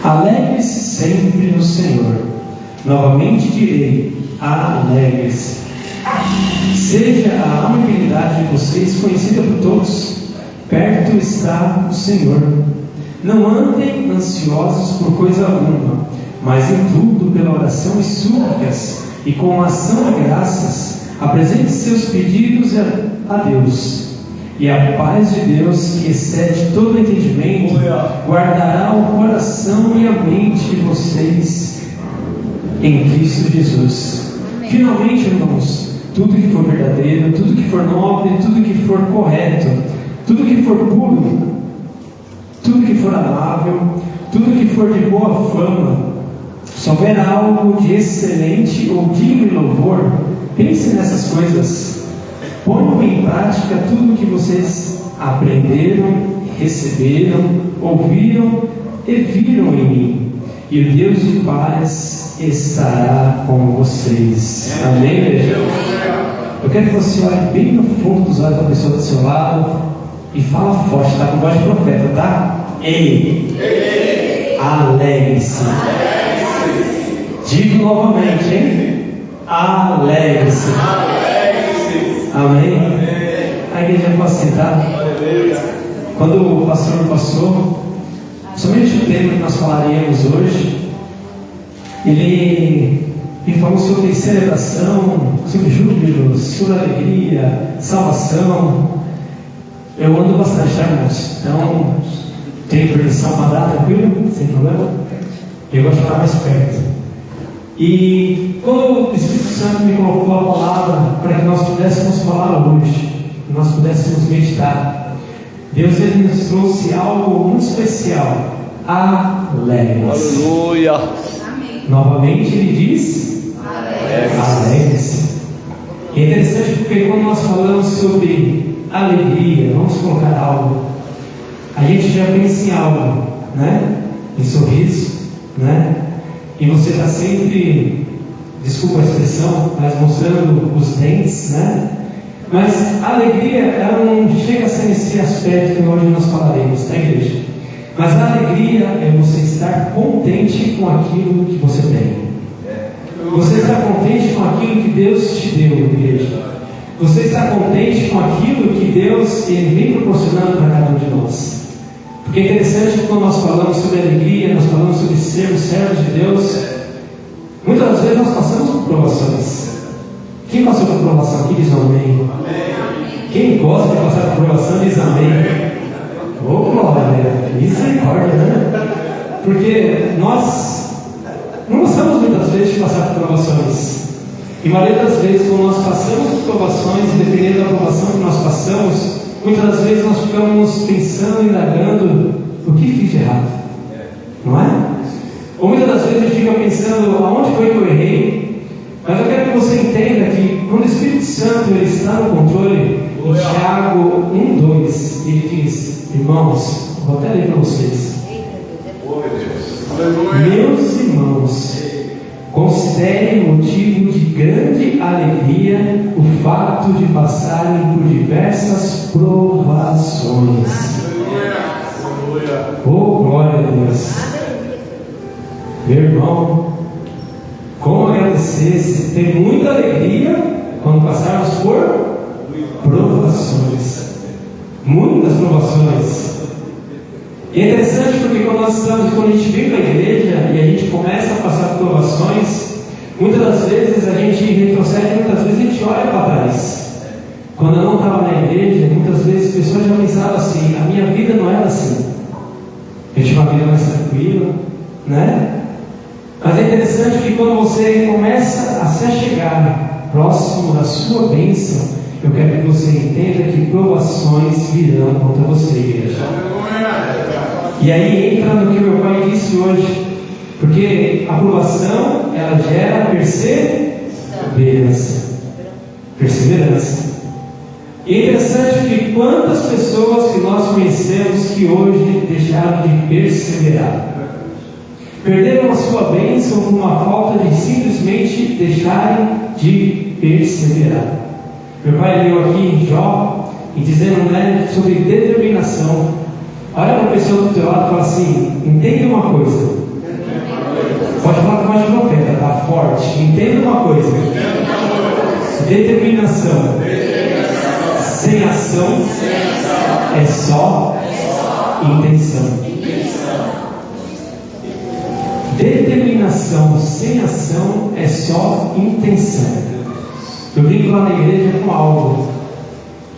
Alegre-se sempre no Senhor. Novamente direi, alegre-se. Seja a amabilidade de vocês conhecida por todos. Perto está o Senhor. Não andem ansiosos por coisa alguma, mas em tudo, pela oração e súplicas, e com ação de graças, apresente seus pedidos a Deus. E a paz de Deus, que excede todo entendimento, guardará o coração e a mente de vocês em Cristo Jesus. Finalmente, irmãos, tudo que for verdadeiro, tudo que for nobre, tudo que for correto, tudo que for puro, tudo que for amável, tudo que for de boa fama, se houver algo de excelente ou digno de louvor, pense nessas coisas. Ponham em prática tudo o que vocês aprenderam, receberam, ouviram e viram em mim. E o Deus de paz estará com vocês. Amém, igreja? Eu quero que você olhe bem no fundo dos olhos da pessoa do seu lado e fala forte, tá? Com voz de profeta, tá? Ei! Alegre-se! Digo novamente, hein? Alegre-se! Amém? A igreja pode sentar. Quando o pastor passou, somente o tema que nós falaremos hoje, ele falou sobre celebração, sobre júbilo, sobre alegria, salvação. Eu ando bastante, tá, irmãos? Então, tenho permissão para dar, tranquilo? Sem problema? Eu gosto de falar mais perto. E quando o Espírito Santo me colocou a palavra para que nós pudéssemos falar hoje, que nós pudéssemos meditar, Deus ele nos trouxe algo muito especial: alegre-se. Aleluia. Novamente ele diz: alegre-se. E é interessante porque quando nós falamos sobre alegria, vamos colocar algo, a gente já pensa em algo, né? Em sorriso, né? E você está sempre, desculpa a expressão, mas mostrando os dentes, né? Mas a alegria, ela não chega a ser esse aspecto que hoje nós falaremos, tá, igreja? Mas a alegria é você estar contente com aquilo que você tem. Você estar contente com aquilo que Deus te deu, igreja. Você estar contente com aquilo que Deus ele vem proporcionando para cada um de nós. Porque é interessante que quando nós falamos sobre alegria, nós falamos sobre sermos servos de Deus, muitas vezes nós passamos por provações. Quem passou por provação aqui diz amém. Quem gosta de passar por provação diz amém. Ô glória, misericórdia, né? Porque nós não gostamos muitas vezes de passar por provações. E a maioria das vezes, quando nós passamos por provações, dependendo da provação que nós passamos, muitas das vezes nós ficamos pensando, indagando, o que fiz de errado? Não é? Ou muitas das vezes a gente fica pensando, aonde foi que eu errei? Mas eu quero que você entenda que quando o Espírito Santo ele está no controle, em Tiago 1:2, ele diz: irmãos, vou até ler para vocês. Meus irmãos, considerem motivo de grande alegria o fato de passarem por diversas provações. Oh, glória a Deus! Meu irmão, como agradecer, se ter muita alegria quando passarmos por provações. Muitas provações. E é interessante porque quando a gente vem para a igreja e a gente começa a passar por provações, muitas das vezes a gente retrocede, muitas vezes a gente olha para trás. Quando eu não estava na igreja, muitas vezes pessoas já pensavam assim: a minha vida não era assim. Eu tinha uma vida mais tranquila, né? Mas é interessante que quando você começa a se chegar próximo da sua bênção, eu quero que você entenda que provações virão contra você, igreja. E aí entra no que meu pai disse hoje, porque a aprovação ela gera perseverança. E é interessante que quantas pessoas que nós conhecemos que hoje deixaram de perseverar, perderam a sua bênção por uma falta de simplesmente deixarem de perseverar. Meu pai leu aqui em Jó, e dizendo, né, sobre determinação. Olha para a pessoa do teu lado e fala assim: entenda uma coisa. Pode falar com mais de profeta, tá forte. Entenda uma coisa. Determinação. Sem ação é só intenção. Determinação sem ação é só intenção. Eu brinco lá na igreja com algo.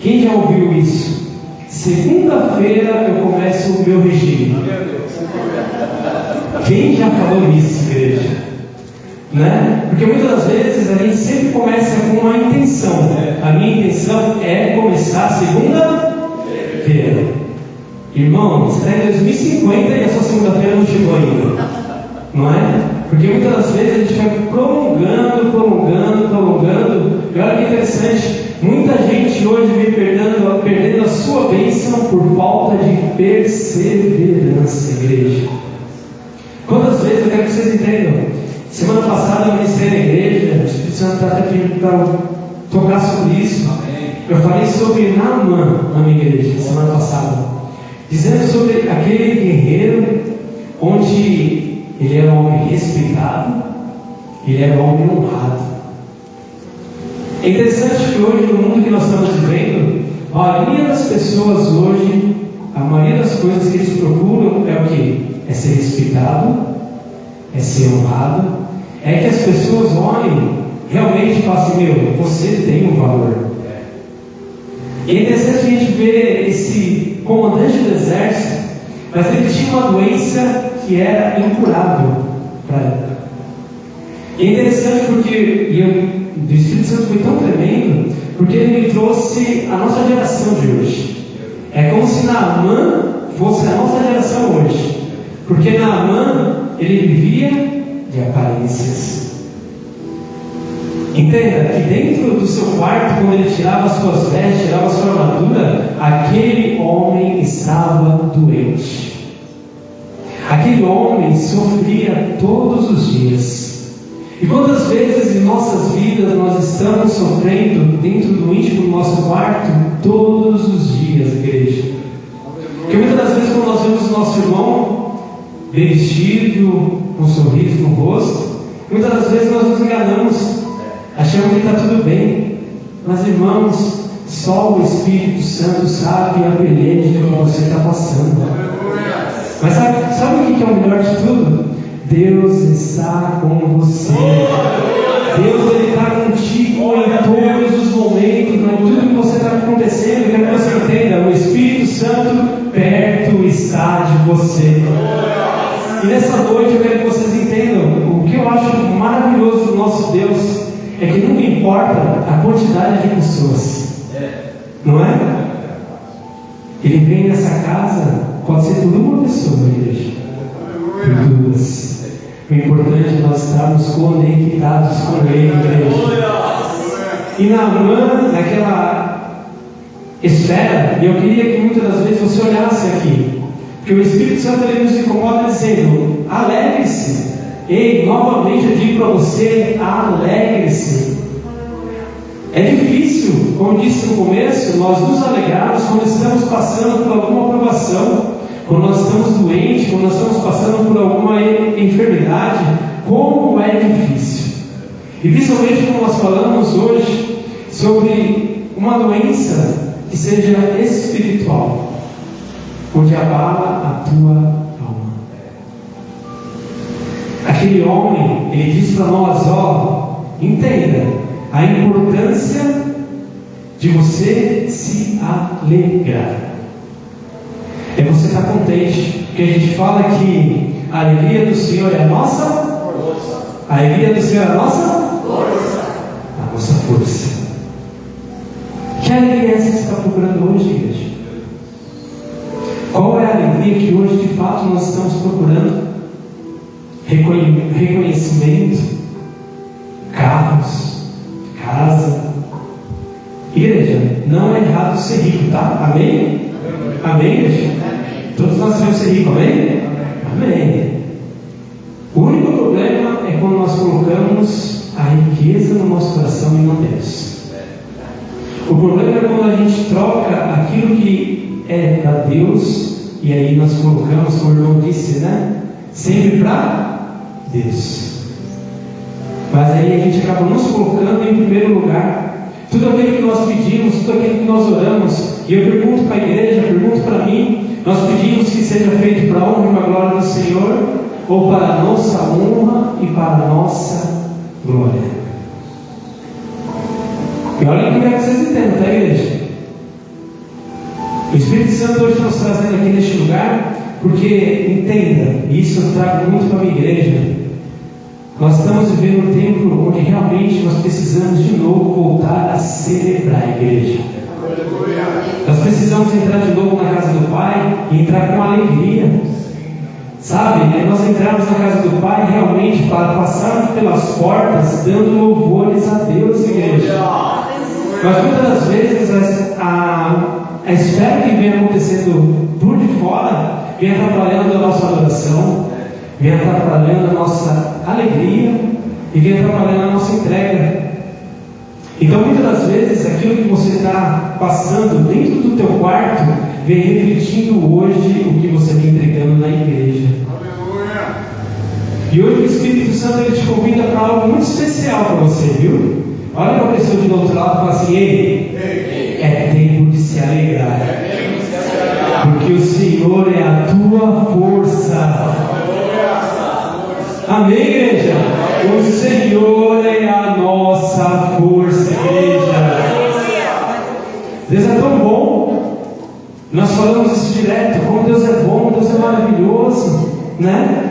Quem já ouviu isso? Segunda-feira eu começo o meu regime. Quem já falou isso, igreja? Né? Porque muitas das vezes a gente sempre começa com uma intenção. A minha intenção é começar segunda-feira. Irmão, você está em 2050 e a sua segunda-feira não chegou ainda. Não é? Porque muitas das vezes a gente vai prolongando. E olha que interessante, muita gente hoje vem perdendo a sua bênção por falta de perseverança, igreja. Quantas vezes eu quero que vocês entendam? Semana passada eu ministrei na igreja, o Espírito Santo está até pedindo para tocar sobre isso. Eu falei sobre Naamã na minha igreja, semana passada, dizendo sobre aquele guerreiro onde ele era um homem respeitado, ele era um homem honrado. É interessante que hoje, no mundo que nós estamos vivendo, a maioria das pessoas hoje, a maioria das coisas que eles procuram é o quê? É ser respeitado, é ser honrado, é que as pessoas olhem realmente e falem assim: meu, você tem um valor. E é interessante a gente ver esse comandante do exército, mas ele tinha uma doença que era incurável para ele. E é interessante porque o Espírito Santo foi tão tremendo, porque ele me trouxe a nossa geração de hoje. É como se Naamã fosse a nossa geração hoje, porque Naamã, ele vivia de aparências. Entenda que dentro do seu quarto, quando ele tirava as suas vestes, tirava a sua armadura, aquele homem estava doente. Aquele homem sofria todos os dias. E quantas vezes em nossas vidas nós estamos sofrendo dentro do íntimo do nosso quarto todos os dias, igreja? Porque muitas das vezes quando nós vemos o nosso irmão bem vestido, com um sorriso no rosto, muitas das vezes nós nos enganamos, achamos que está tudo bem. Mas irmãos, só o Espírito Santo sabe a peleja que você está passando. Mas sabe o que é o melhor de tudo? Deus está com você. Deus, Ele está contigo em todos os momentos, em tudo que você está acontecendo. Eu quero que você entenda: o Espírito Santo perto está de você. E nessa noite eu quero que vocês entendam: o que eu acho maravilhoso do nosso Deus é que não importa a quantidade de pessoas, não é? Ele vem nessa casa, pode ser por uma pessoa, igreja, por duas. O importante é nós estarmos conectados com Ele, igreja. E Naamã, naquela esfera, e eu queria que muitas das vezes você olhasse aqui, porque o Espírito Santo ele nos incomoda dizendo: alegre-se. Ei, novamente eu digo para você: alegre-se. É difícil, como disse no começo, nós nos alegrarmos quando estamos passando por alguma provação, quando nós estamos doentes, quando nós estamos passando por alguma enfermidade. Como é difícil. E principalmente como nós falamos hoje sobre uma doença que seja espiritual, onde abala a tua alma. Aquele homem, ele diz para nós: ó, entenda a importância de você se alegrar. É você estar contente, porque a gente fala que a alegria do Senhor é a nossa força. A alegria do Senhor é a nossa força. A nossa força. Que alegria é essa que você está procurando hoje, igreja? Qual é a alegria que hoje de fato nós estamos procurando? Reconhecimento, carros, casa. Igreja, não é errado ser rico, tá? Amém? Amém, igreja? Todos nós devemos ser ricos, amém? Amém. O único problema é quando nós colocamos a riqueza no nosso coração e não Deus. O problema é quando a gente troca aquilo que é para Deus e aí nós colocamos, como o irmão disse, né? Sempre para Deus. Mas aí a gente acaba nos colocando em primeiro lugar. Tudo aquilo que nós pedimos, tudo aquilo que nós oramos, e eu pergunto para a igreja, pergunto para mim: nós pedimos que seja feito para a honra e para a glória do Senhor, ou para a nossa honra e para a nossa glória? E olha o que eu quero que vocês entendam, tá, igreja? O Espírito Santo hoje está nos trazendo aqui neste lugar, porque, entenda, e isso eu trago muito para a minha igreja, nós estamos vivendo um tempo onde realmente nós precisamos de novo voltar a celebrar a igreja. Nós precisamos entrar de novo na casa do Pai e entrar com alegria. Sabe, nós entramos na casa do Pai realmente para passarmos pelas portas dando louvores a Deus, igreja. Mas muitas das vezes a esfera que vem acontecendo por de fora vem atrapalhando a nossa adoração, vem atrapalhando a nossa alegria e vem atrapalhando a nossa entrega. Então muitas das vezes aquilo que você está passando dentro do teu quarto vem refletindo hoje o que você vem entregando na igreja. Aleluia. E hoje o Espírito Santo ele te convida para algo muito especial para você, viu? Olha para a pessoa do outro lado e fala assim: ei, é tempo de se alegrar, porque o Senhor é a tua força. Amém, igreja? O Senhor é a nossa força, igreja. Deus é tão bom. Nós falamos isso direto, como Deus é bom, Deus é maravilhoso, né?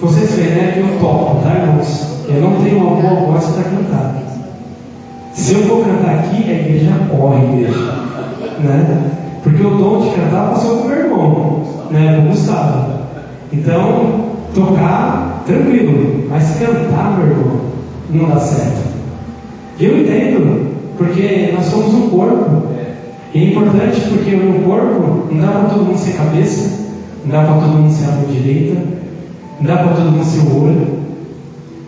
Vocês veem, né, que eu toco, tá, irmãos? Eu não tenho uma boa voz para cantar. Se eu for cantar aqui, a igreja corre, igreja, né? Porque o dom de cantar passou para o meu irmão, né, o Gustavo. Então, tocar, tranquilo, mas cantar, meu irmão, não dá certo. Eu entendo, porque nós somos um corpo. E é importante porque no corpo não dá para todo mundo ser cabeça, não dá para todo mundo ser a mão direita, não dá para todo mundo ser o olho.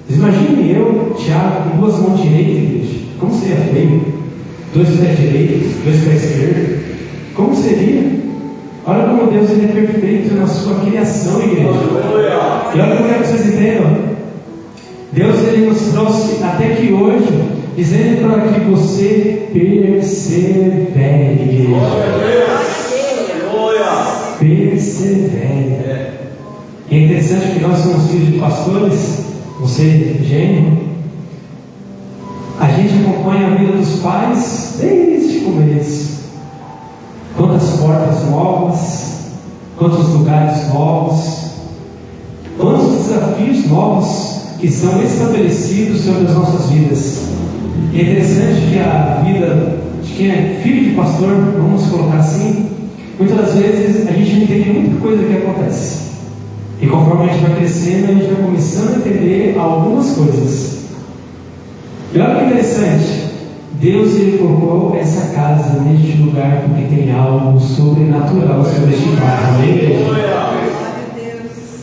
Imagine eu, Tiago, com duas mãos direitas, igreja. Como seria feio? 2 pés direitos, 2 pés esquerdos. Como seria? Olha como Deus ele é perfeito na sua criação, igreja. E olha como é que vocês entendam. Deus ele nos trouxe até aqui hoje, dizendo para que você persevere, igreja. Persevere. E é interessante que nós somos filhos de pastores, você, gênio. A gente acompanha a vida dos pais desde o começo. Quantas portas novas, quantos lugares novos, quantos desafios novos que são estabelecidos sobre as nossas vidas. E é interessante que a vida de quem é filho de pastor, vamos colocar assim, muitas das vezes a gente não entende muita coisa que acontece. E conforme a gente vai crescendo, a gente vai começando a entender algumas coisas. E olha que interessante, Deus ele colocou essa casa neste lugar porque tem algo sobrenatural sobre este bairro. Amém?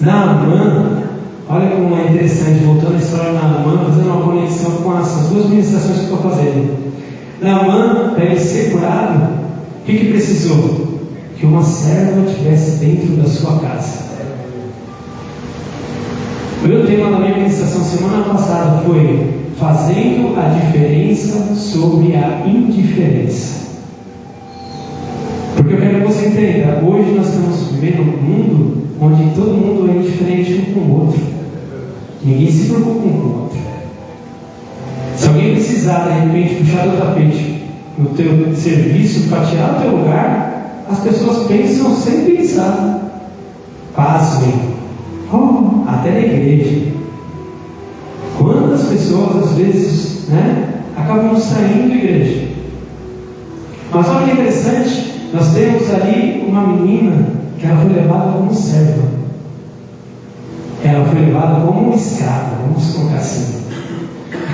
Naamã, olha como é interessante, voltando a história de Naamã, fazendo uma conexão com essas duas ministrações que eu estou fazendo. Naamã, para ele ser curado, o que precisou? Que uma serva estivesse dentro da sua casa. O meu tema da minha ministração semana passada foi fazendo a diferença sobre a indiferença. Porque eu quero que você entenda, hoje nós estamos vivendo um mundo onde todo mundo é indiferente um com o outro. Ninguém se preocupa um com o outro. Se alguém precisar de repente puxar o tapete no teu serviço para tirar o teu lugar, as pessoas pensam sem pensar. Pasmem. Até na igreja. Quantas pessoas às vezes acabam saindo da igreja? Mas olha que interessante, nós temos ali uma menina que ela foi levada como serva. Ela foi levada como uma escrava, vamos colocar assim.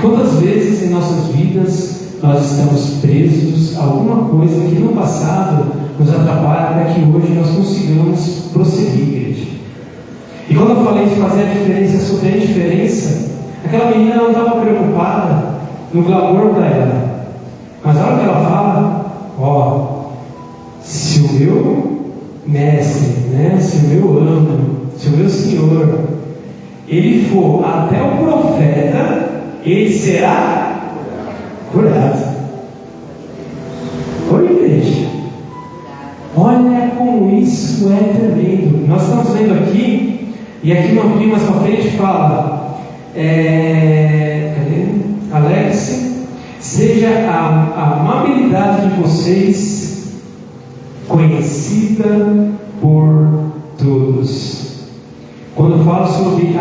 Quantas vezes em nossas vidas nós estamos presos a alguma coisa que no passado nos atrapalha para que hoje nós consigamos prosseguir, igreja? E quando eu falei de fazer a diferença sobre a indiferença, aquela menina não estava preocupada no glamour para ela. Mas olha o que ela fala: se o meu mestre, se o meu amo, se o meu Senhor, ele for até o profeta, ele será curado. Oi, igreja. Olha como isso é tremendo. Nós estamos vendo aqui, e aqui no pouquinho mais para frente fala, alegre-se, seja a amabilidade de vocês conhecida por todos. Quando eu falo sobre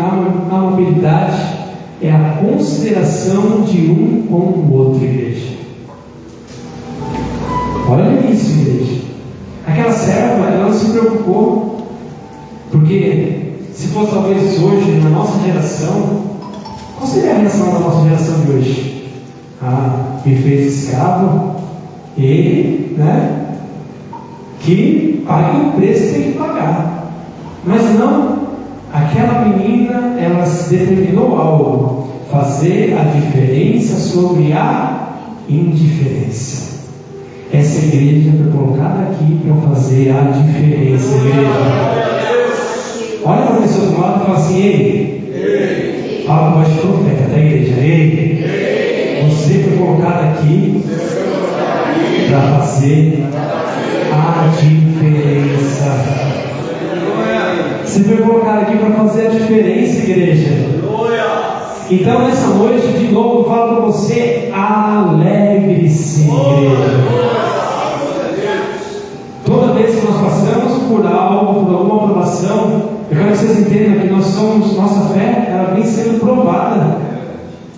amabilidade, é a consideração de um com o outro, igreja. Olha isso, igreja. Aquela serva, ela não se preocupou, porque se fosse talvez hoje, na nossa geração, qual seria a reação da nossa geração de hoje? Me fez escravo, ele, que pague o preço que tem que pagar. Mas não, aquela menina, ela se determinou algo, fazer a diferença sobre a indiferença. Essa igreja foi colocada aqui para fazer a diferença, igreja. Olha para a pessoa do lado e fala assim: ei, fala com voz de profeta da igreja, ei, você foi colocado aqui para fazer a diferença. Você foi colocado aqui para fazer a diferença, igreja. Então nessa noite, de novo, eu falo para você: alegre-se, igreja. Toda vez que nós passamos por algo, por alguma provação, eu quero que vocês entendam que nossa fé, ela vem sendo provada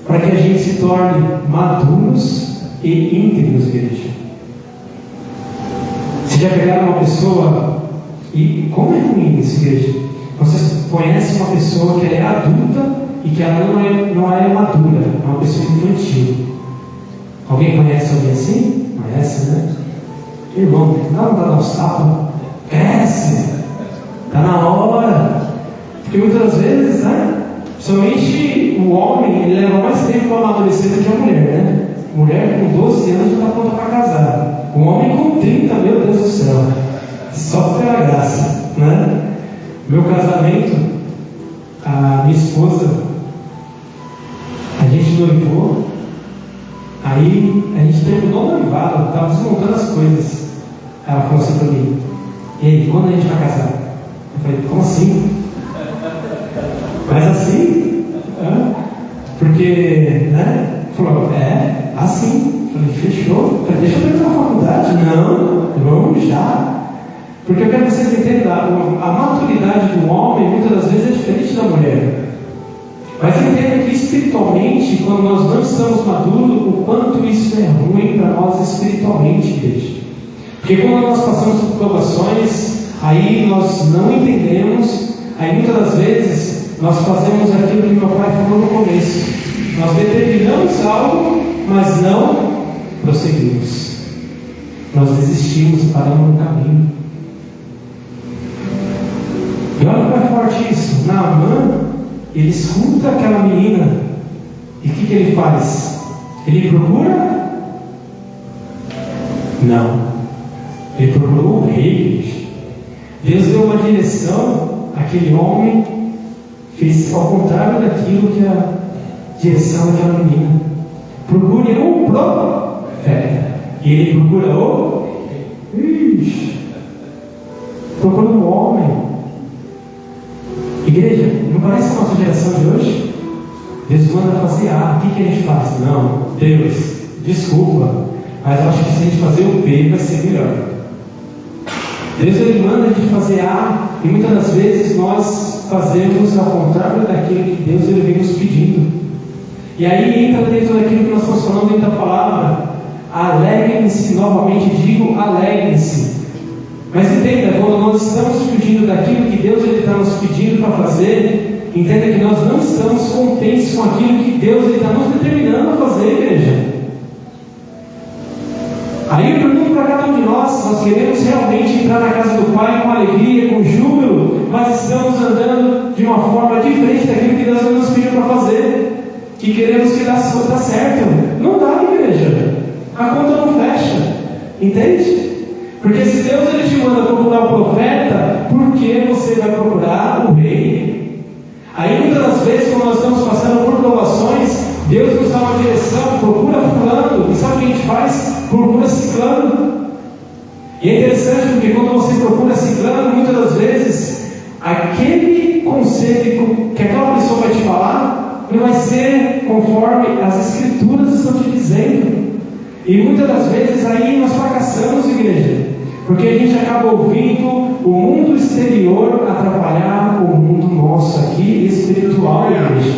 para que a gente se torne maduros e íntegros, igreja. Vocês já pegaram uma pessoa, e como é ruim isso, igreja? Vocês conhecem uma pessoa que é adulta e que ela não é madura, é uma pessoa infantil. Alguém conhece alguém assim? Conhece, né? Irmão, não dá uns tapas, cresce, está na hora. Porque muitas vezes, somente o homem, ele leva mais tempo para amadurecer do que a mulher, Mulher com 12 anos já está pronta para casar. O homem com 30, meu Deus do céu, só pela graça, Meu casamento, a minha esposa, a gente noivou, aí a gente terminou o noivado, estava desmontando as coisas. Ela falou assim para mim: e aí, quando a gente vai casar? Eu falei: como assim? Mas assim? Porque, falou: assim. Eu falei: fechou. Eu falei: deixa eu terminar a faculdade. Não, vamos já. Porque eu quero que vocês entendam, a maturidade do homem muitas das vezes é diferente da mulher. Mas entenda que espiritualmente, quando nós não estamos maduros, o quanto isso é ruim para nós espiritualmente, igreja. Porque quando nós passamos por provações, aí nós não entendemos, aí muitas das vezes nós fazemos aquilo que meu pai falou no começo. Nós determinamos algo, mas não prosseguimos. Nós desistimos e paramos no caminho. E olha como é forte isso. Naamã, ele escuta aquela menina, e o que ele faz? Ele procura? Não. Ele procurou o rei. Deus deu uma direção, aquele homem fez ao contrário daquilo que a direção daquela menina. Procure o profeta. E ele procura o procura o homem. Igreja, não parece a nossa geração de hoje? Deus manda fazer A, o que a gente faz? Não, Deus, desculpa, mas eu acho que se a gente fazer o B vai ser melhor. Deus, ele manda a gente fazer A, e muitas das vezes nós fazemos ao contrário daquilo que Deus ele vem nos pedindo. E aí entra dentro daquilo que nós estamos falando dentro da palavra: alegrem-se, novamente digo, alegrem-se. Mas entenda, quando nós estamos fugindo daquilo que Deus está nos pedindo para fazer, entenda que nós não estamos contentes com aquilo que Deus está nos determinando a fazer, igreja. Aí eu pergunto para cada um de nós queremos realmente entrar na casa do Pai com alegria, com júbilo, mas estamos andando de uma forma diferente daquilo que Deus nos pediu para fazer, que queremos que dá certo. Não dá, igreja. A conta não fecha, entende? Porque se Deus ele te manda procurar o profeta, por que você vai procurar o rei? Aí muitas das vezes, quando nós estamos passando por provações, Deus nos dá uma direção: procura fulano. E sabe o que a gente faz? Procura ciclano. E é interessante porque quando você procura ciclano, muitas das vezes aquele conselho que aquela pessoa vai te falar não vai ser conforme as escrituras estão te dizendo. E muitas das vezes aí nós fracassamos, igreja. Porque a gente acaba ouvindo o mundo exterior atrapalhar o mundo nosso aqui, espiritual, igreja.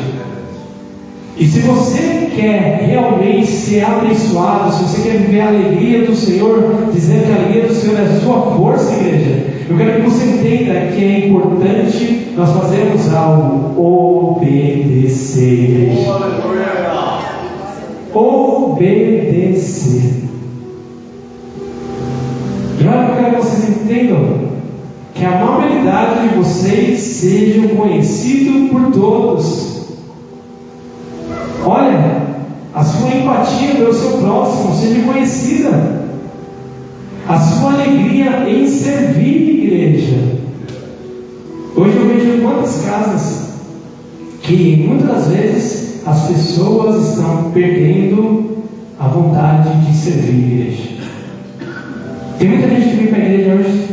E se você quer realmente ser abençoado, se você quer viver a alegria do Senhor, dizendo que a alegria do Senhor é a sua força, igreja, eu quero que você entenda que é importante nós fazermos algo: obedecer, igreja. Obedecer. E olha, eu quero que vocês entendam que a amabilidade de vocês seja conhecida por todos. Olha, a sua empatia pelo seu próximo seja conhecida. A sua alegria em servir, igreja. Hoje eu vejo quantas casas que muitas vezes as pessoas estão perdendo a vontade de servir, igreja. Tem muita gente que vem para a igreja hoje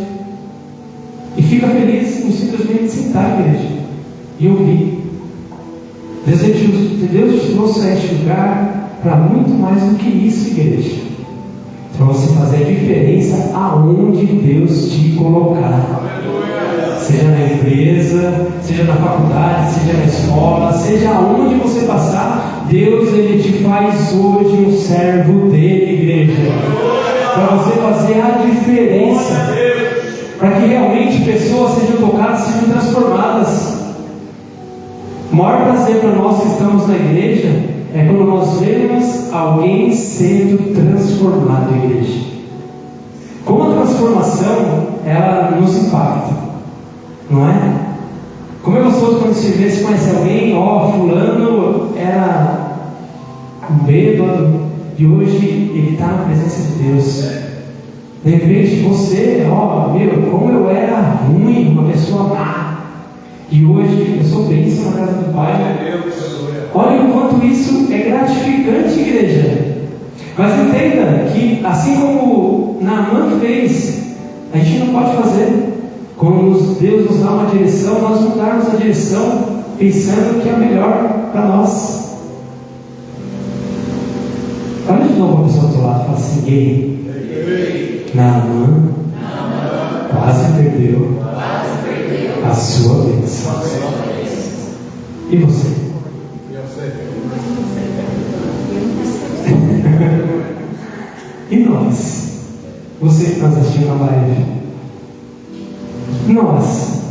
e fica feliz em simplesmente sentar, igreja, e ouvir. Deus te trouxe a este lugar para muito mais do que isso, igreja. Para você fazer a diferença aonde Deus te colocar. Seja na empresa, seja na faculdade, seja na escola, seja aonde você passar, Deus ele te faz hoje um servo dele, igreja. Para você fazer a diferença, para que realmente pessoas sejam tocadas, sejam transformadas. O maior prazer para nós que estamos na igreja é quando nós vemos alguém sendo transformado, igreja. Como a transformação, ela nos impacta, não é? Como é gostoso quando você vê, se conhece alguém, fulano era um bêbado e hoje ele está na presença de Deus. De repente você, como eu era ruim, uma pessoa má, e hoje eu sou bênção na casa do Pai. Olha o quanto isso é gratificante, igreja. Mas entenda que assim como Naamã fez, a gente não pode fazer. Quando Deus nos dá uma direção, nós mudarmos a direção pensando que é melhor para nós. Olha de novo a pessoa do lado e fala assim: ei, Naamã quase perdeu a sua bênção. E você? E nós? Você que está assistindo a live? Nós?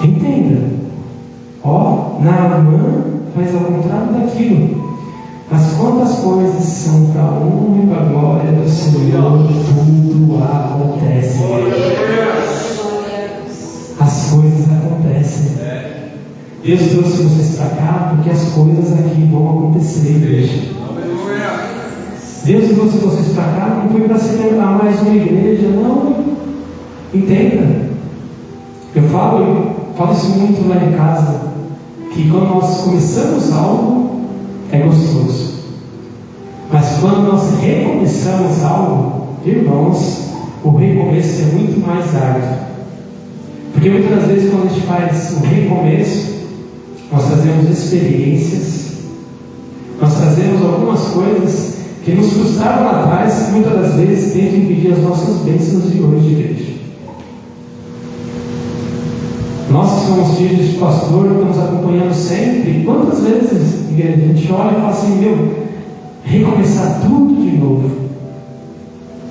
Entenda. Naamã faz ao contrário daquilo. Mas quantas coisas são para a honra e para a glória do Senhor, tudo acontece. As coisas acontecem. Deus trouxe vocês para cá porque as coisas aqui vão acontecer, igreja. Deus trouxe vocês para cá não foi para ser mais uma igreja, não. Entenda. Eu falo isso muito lá em casa, que quando nós começamos algo, é gostoso. Mas quando nós recomeçamos algo, irmãos, o recomeço é muito mais árduo. Porque muitas vezes quando a gente faz o recomeço, nós trazemos experiências, nós trazemos algumas coisas que nos frustraram lá atrás, que muitas das vezes tentam impedir as nossas bênçãos de hoje, igreja. Nós que somos filhos de pastor, estamos acompanhando sempre. Quantas vezes, igreja, a gente olha e fala assim: recomeçar tudo de novo.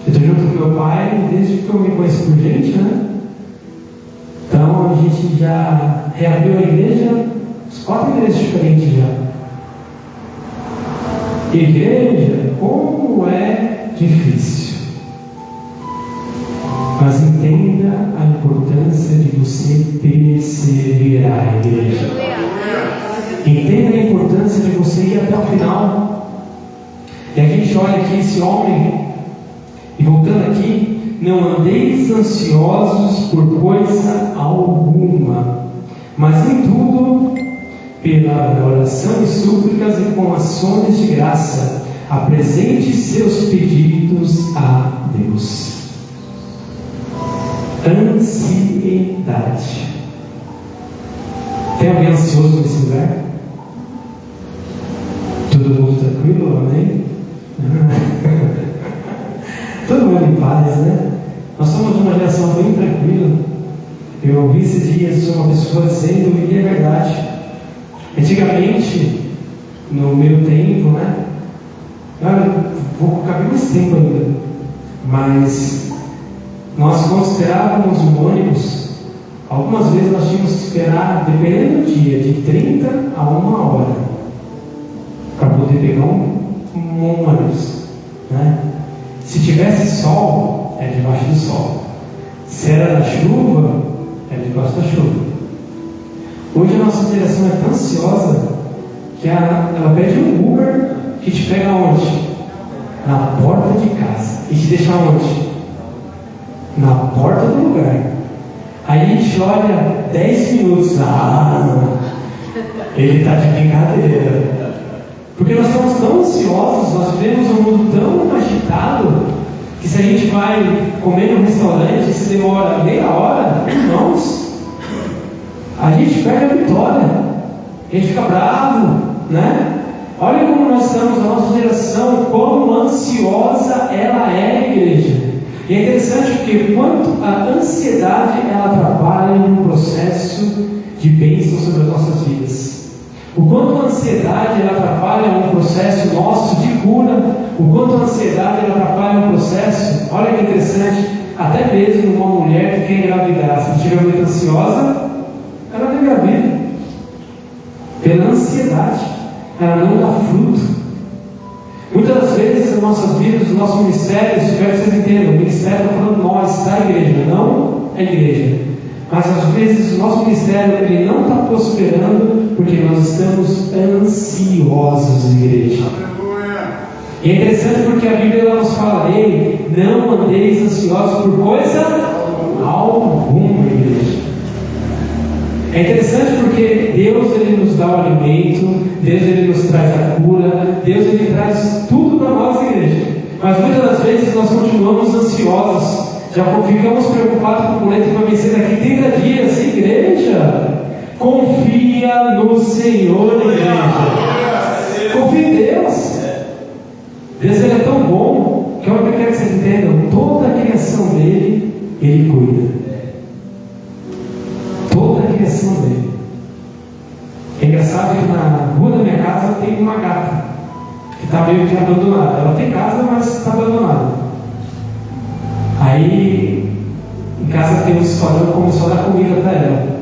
Eu estou junto com meu pai desde que eu me conheço por gente, né? Então a gente já reabriu a igreja, 4 igrejas diferentes já. Igreja, como é difícil. Mas entenda a importância de você perseverar, igreja. Entenda a importância de você ir até o final. E a gente olha aqui esse homem, e voltando aqui: não andeis ansiosos por coisa alguma, mas em tudo, pela oração e súplicas e com ações de graça, apresente seus pedidos a Deus. Ansiedade. Tem alguém ansioso nesse lugar? Todo mundo tranquilo? Amém? Todo andando em paz, né? Nós somos de uma geração bem tranquila. Eu ouvi esses dias uma pessoa dizendo, e é verdade. Antigamente, no meu tempo, né? Eu vou caber mais tempo ainda, mas nós, quando esperávamos um ônibus, algumas vezes nós tínhamos que esperar, dependendo do dia, de 30 a 1 hora para poder pegar um ônibus, né? Se tivesse sol, era debaixo do sol. Se era na chuva, era debaixo da chuva. Hoje a nossa geração é tão ansiosa que ela pede um Uber que te pega onde? Na porta de casa. E te deixa onde? Na porta do lugar. Aí a gente olha 10 minutos. Ele está de brincadeira. Porque nós estamos tão ansiosos, nós vivemos um mundo tão agitado, que se a gente vai comer num restaurante e se demora meia hora, irmãos, a gente perde a vitória. A gente fica bravo, né? Olha como nós estamos, a nossa geração, quão ansiosa ela é, igreja. E é interessante porque quanto a ansiedade ela trabalha no processo de bênção sobre as nossas vidas. O quanto a ansiedade ela atrapalha um processo nosso de cura, o quanto a ansiedade ela atrapalha um processo, olha que interessante, até mesmo uma mulher que quer engravidar, se estiver muito ansiosa, ela não engravida. Pela ansiedade, ela não dá fruto. Muitas das vezes nas nossas vidas, nos nossos ministérios, espero que vocês entendam, o ministério está falando nós, tá, igreja? Não é igreja. Mas às vezes o nosso ministério ele não está prosperando porque nós estamos ansiosos, igreja. E é interessante porque a Bíblia ela nos fala, ei, não andeis ansiosos por coisa alguma, igreja. É interessante porque Deus ele nos dá o alimento, Deus ele nos traz a cura, Deus ele traz tudo para nós, igreja. Mas muitas das vezes nós continuamos ansiosos. Já ficamos preocupados com o boleto que vai vencer daqui 30 dias, igreja. Confia no Senhor, igreja. Confia em Deus. Deus ele é tão bom que eu quero que vocês entendam: toda a criação dele, ele cuida. Toda a criação dele. É engraçado que na rua da minha casa tem uma gata que está meio que abandonada. Ela tem casa, mas está abandonada. Aí, em casa tem um histórico que começou a dar comida para ela.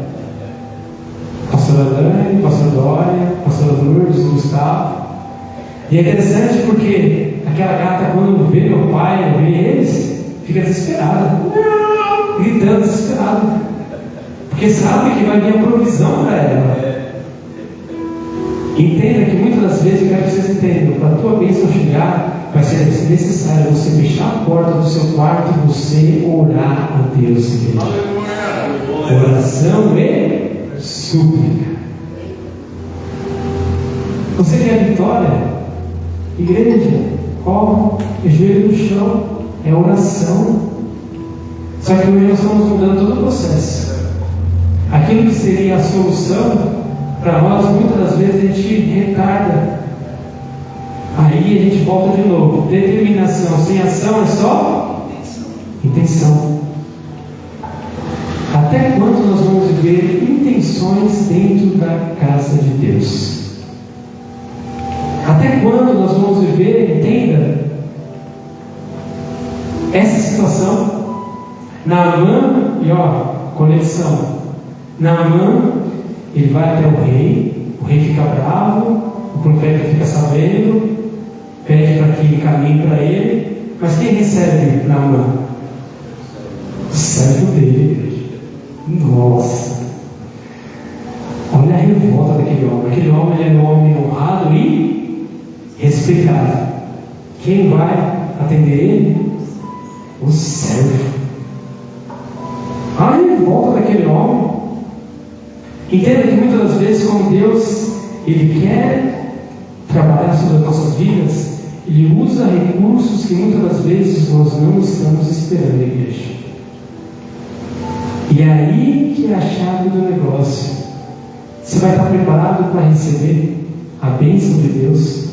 Pastora Dani, Pastora Dória, Pastora Lourdes, Gustavo. E é interessante porque aquela gata, quando vê meu pai, vê eles, fica desesperada. Gritando, desesperada. Porque sabe que vai vir a provisão para ela. Entenda que muitas das vezes, eu quero que vocês entendam, para a tua bênção chegar, vai ser necessário você fechar a porta do seu quarto e você orar a Deus, igreja. Oração e súplica. Você quer vitória? Igreja, corre, joelho no chão, é oração. Só que hoje nós estamos mudando todo o processo. Aquilo que seria a solução, para nós, muitas das vezes a gente retarda. Aí a gente volta de novo. Determinação sem ação é só intenção. Até quando nós vamos viver intenções dentro da casa de Deus? Até quando nós vamos viver, entenda, essa situação? Naamã, e conexão. Naamã, ele vai até o rei fica bravo, o profeta fica sabendo, pede para que caminhe para ele, mas quem recebe Naamã? O servo dele. Nossa! Olha a revolta daquele homem. Aquele homem é um homem honrado e respeitado. Quem vai atender ele? O servo. A revolta daquele homem. Entenda que muitas das vezes, como Deus Ele quer trabalhar sobre as nossas vidas, Ele usa recursos que muitas das vezes nós não estamos esperando, igreja. E é aí que é a chave do negócio. Você vai estar preparado para receber a bênção de Deus?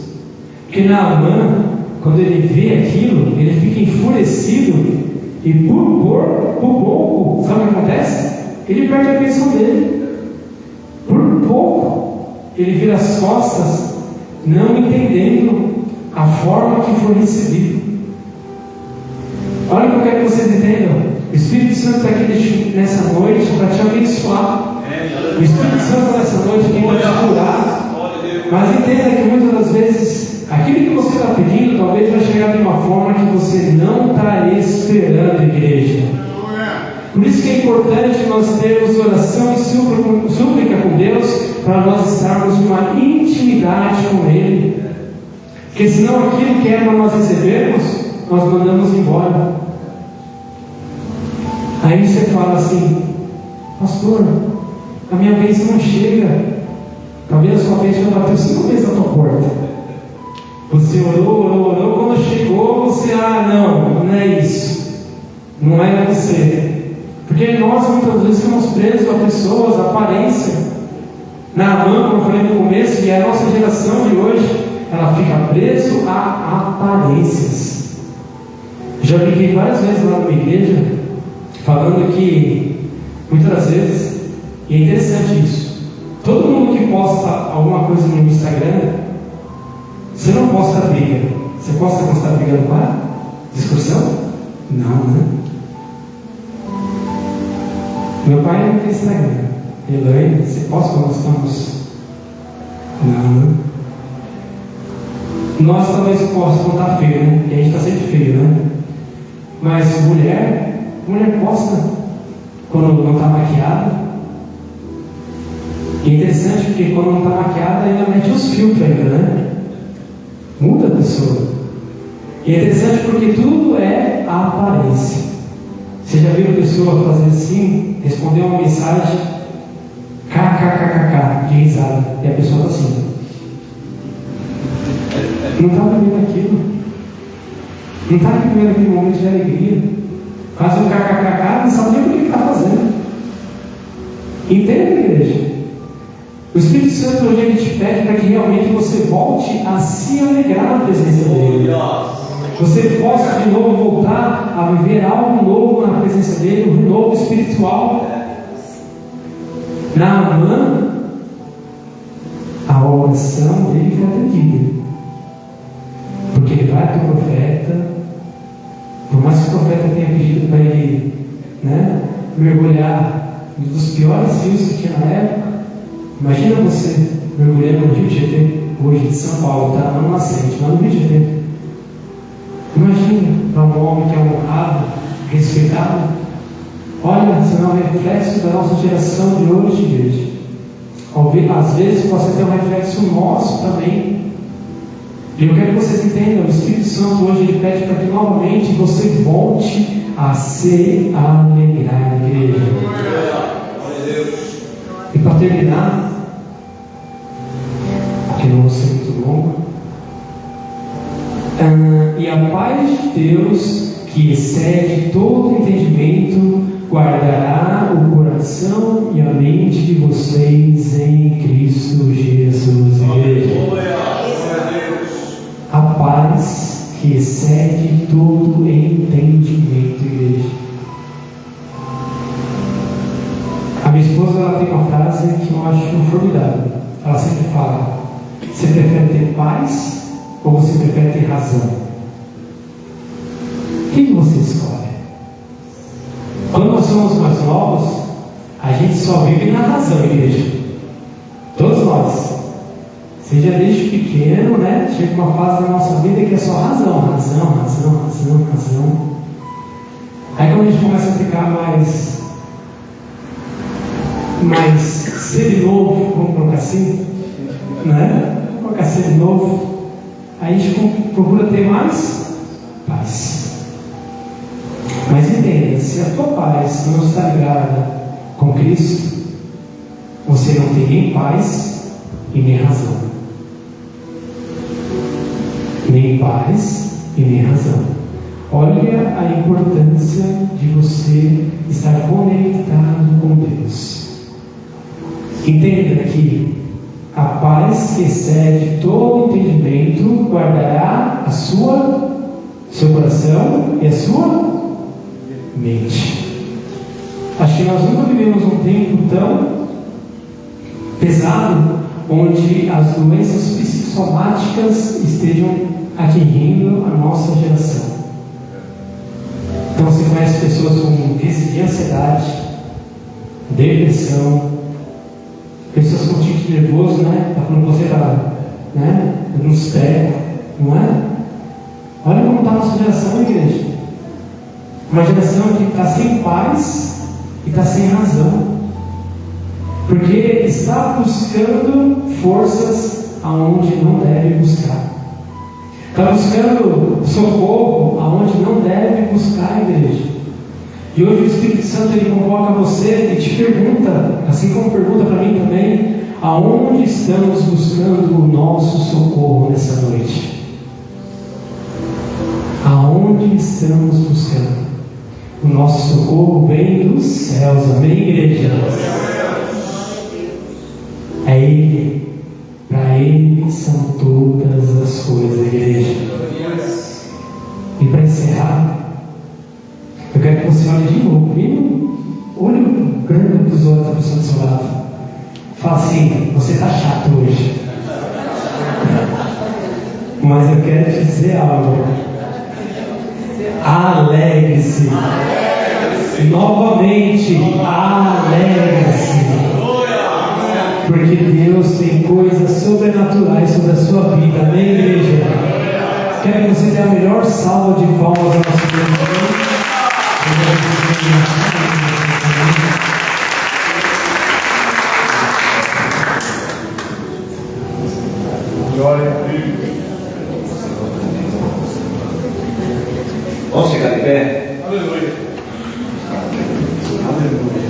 Porque Naamã, quando ele vê aquilo, ele fica enfurecido. enfurecido e por pouco, sabe o que acontece? Ele perde a pensão dele. Por pouco, ele vira as costas, não entendendo a forma que foi recebido. Olha o que eu quero que vocês entendam. O Espírito Santo está aqui nessa noite para te abençoar. O Espírito Santo nessa noite vem para te curar. Mas entenda que muitas das vezes aquilo que você está pedindo talvez vai chegar de uma forma que você não está esperando, igreja. Por isso que é importante nós termos oração e súplica com Deus, para nós estarmos em uma intimidade com Ele. Porque senão aquilo que é para nós recebermos, nós mandamos embora. Aí você fala assim: pastor, a minha bênção não chega. Talvez a sua bênção já bateu 5 vezes na tua porta. Você orou, quando chegou você, não é isso. Não é você. Porque nós muitas vezes estamos presos a pessoas, a aparência. Naamã, como eu falei no começo, e a nossa geração de hoje, ela fica preso a aparências. Já briguei várias vezes lá na minha igreja, falando que muitas das vezes, e é interessante isso, todo mundo que posta alguma coisa no Instagram, você não posta briga. Você posta quando está brigando com a discussão? Não, né? Meu pai não tem Instagram. Elaine, você posta quando nós estamos? Não. Nós talvez possa quando está feio, né? Porque a gente está sempre feio, né? Mas mulher posta quando não está maquiada. E é interessante porque quando não está maquiada ainda mete os filtros ainda, né? Muda a pessoa. E é interessante porque tudo é a aparência. Você já viu a pessoa fazer assim, responder uma mensagem kkkk, de risada, e a pessoa está assim. Não está vivendo aquilo. Não está vivendo aquele momento de alegria. Faz um kkkk, não sabe nem o que está fazendo. Entende, igreja? O Espírito Santo hoje ele te pede para que realmente você volte a se alegrar na presença dele. Você possa de novo voltar a viver algo novo na presença dele, um novo espiritual. Naamã, a oração dele foi atendida. Porque ele vai para o profeta, por mais que o profeta tenha pedido para ele, mergulhar um dos piores rios que tinha na época. Imagina você mergulhando no Rio Tietê, hoje de São Paulo, está no nascente, lá no Rio Tietê. Imagina para um homem que é honrado, respeitado. Olha, senão é um reflexo da nossa geração de hoje, igreja. Às vezes pode ter um reflexo nosso também. E eu quero que vocês entendam, o Espírito Santo hoje ele pede para que novamente você volte a se alegrar, igreja. E para terminar, porque não vou ser muito longo, e a paz de Deus, que excede todo entendimento, guardará o coração e a mente de vocês em Cristo Jesus. A paz que excede todo entendimento, igreja. A minha esposa ela tem uma frase que eu acho formidável. Ela sempre fala: você prefere ter paz ou você prefere ter razão? O que você escolhe? Quando nós somos mais novos, a gente só vive na razão, igreja. Todos nós. Seja desde pequeno, chega uma fase da nossa vida que é só razão. Aí quando a gente começa a ficar mais seminovo, vamos colocar assim, Vamos colocar assim novo. Aí a gente procura ter mais paz. Mas entenda, se a tua paz não está ligada com Cristo, você não tem nem paz e nem razão. Nem paz e nem razão. Olha a importância de você estar conectado com Deus. Entenda que a paz que excede todo entendimento guardará seu coração e a sua Acho que nós nunca vivemos um tempo tão pesado onde as doenças psicossomáticas estejam atingindo a nossa geração. Então você conhece pessoas com crise de ansiedade, depressão, pessoas com tique nervoso, né? Quando você está, né? Nos pés, não é? Olha como está a nossa geração, igreja. Uma geração que está sem paz e está sem razão, porque está buscando forças aonde não deve buscar. Está buscando socorro aonde não deve buscar, igreja. E hoje o Espírito Santo ele convoca você e te pergunta, assim como pergunta para mim também, aonde estamos buscando o nosso socorro nessa noite? Aonde estamos buscando? O nosso socorro vem dos céus, amém, igreja? É Ele, para Ele são todas as coisas, igreja. E para encerrar, eu quero que você olhe de novo, viu? Olhe grande dos olhos da pessoa do seu lado. Fala assim: você está chato hoje. Mas eu quero te dizer algo. Alegre-se. Novamente, alegre-se. Porque Deus tem coisas sobrenaturais sobre a sua vida, amém, igreja? Quero que você dê a melhor salva de palmas ao nosso Deus. Glória a Deus. Vamos ficar de pé? Aleluia. Aleluia.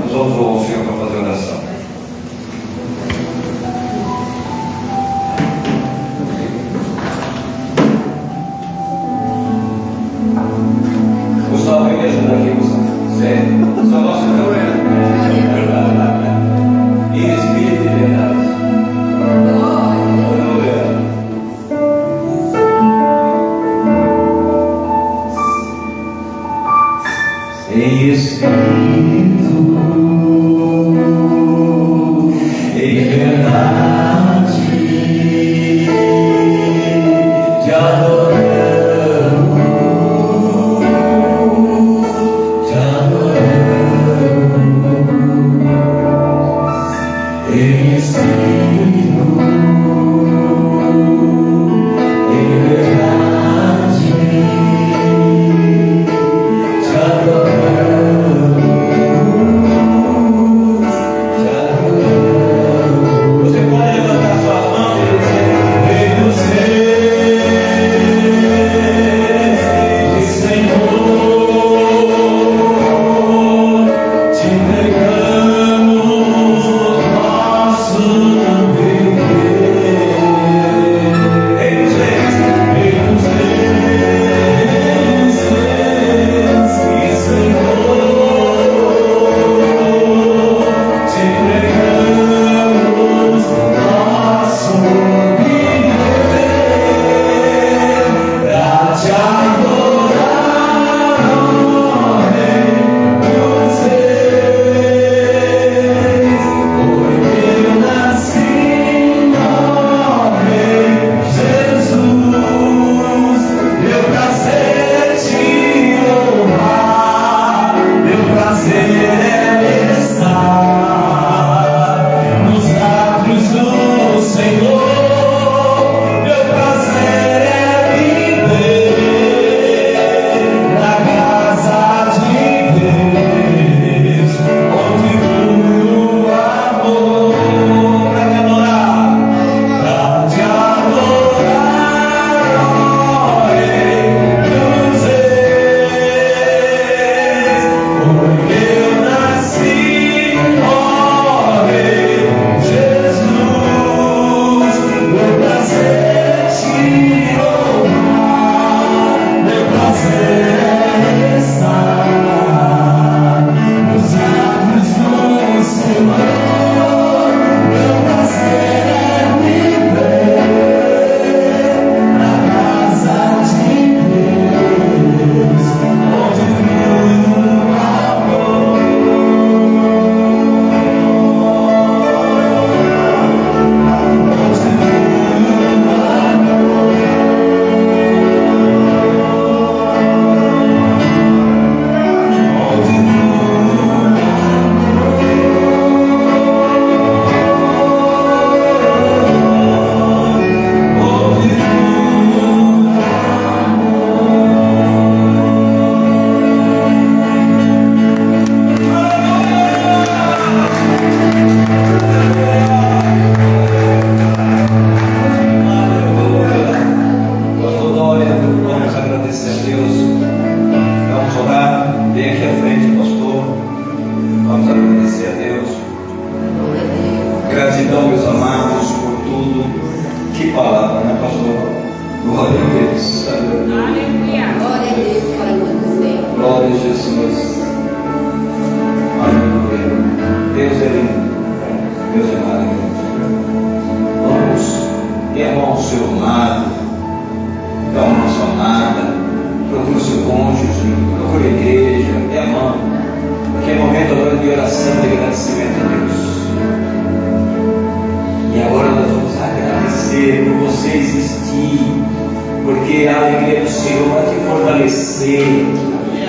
Nós vamos louvar o Senhor para fazer oração. Gustavo, vem me ajudar aqui, Gustavo. Sério. Só nosso câmera. Em espírito e verdade. Aleluia. aqui, porque a alegria do Senhor vai te fortalecer,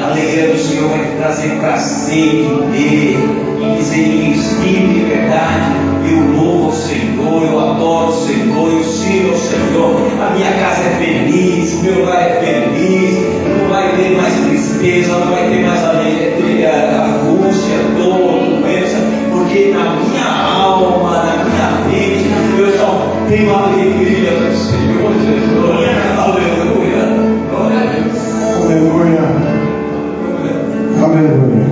a alegria do Senhor vai te trazer prazer de ver, e dizer em espírito e verdade: eu louvo o Senhor, eu adoro o Senhor, eu sirvo ao Senhor, a minha casa é feliz, o meu lar é feliz, não vai ter mais tristeza, não vai ter mais angústia, dor, doença, porque na minha alma, na minha mente, eu só tenho a alegria do Senhor Jesus. Aleluia. Glória a Deus. Aleluia. Aleluia.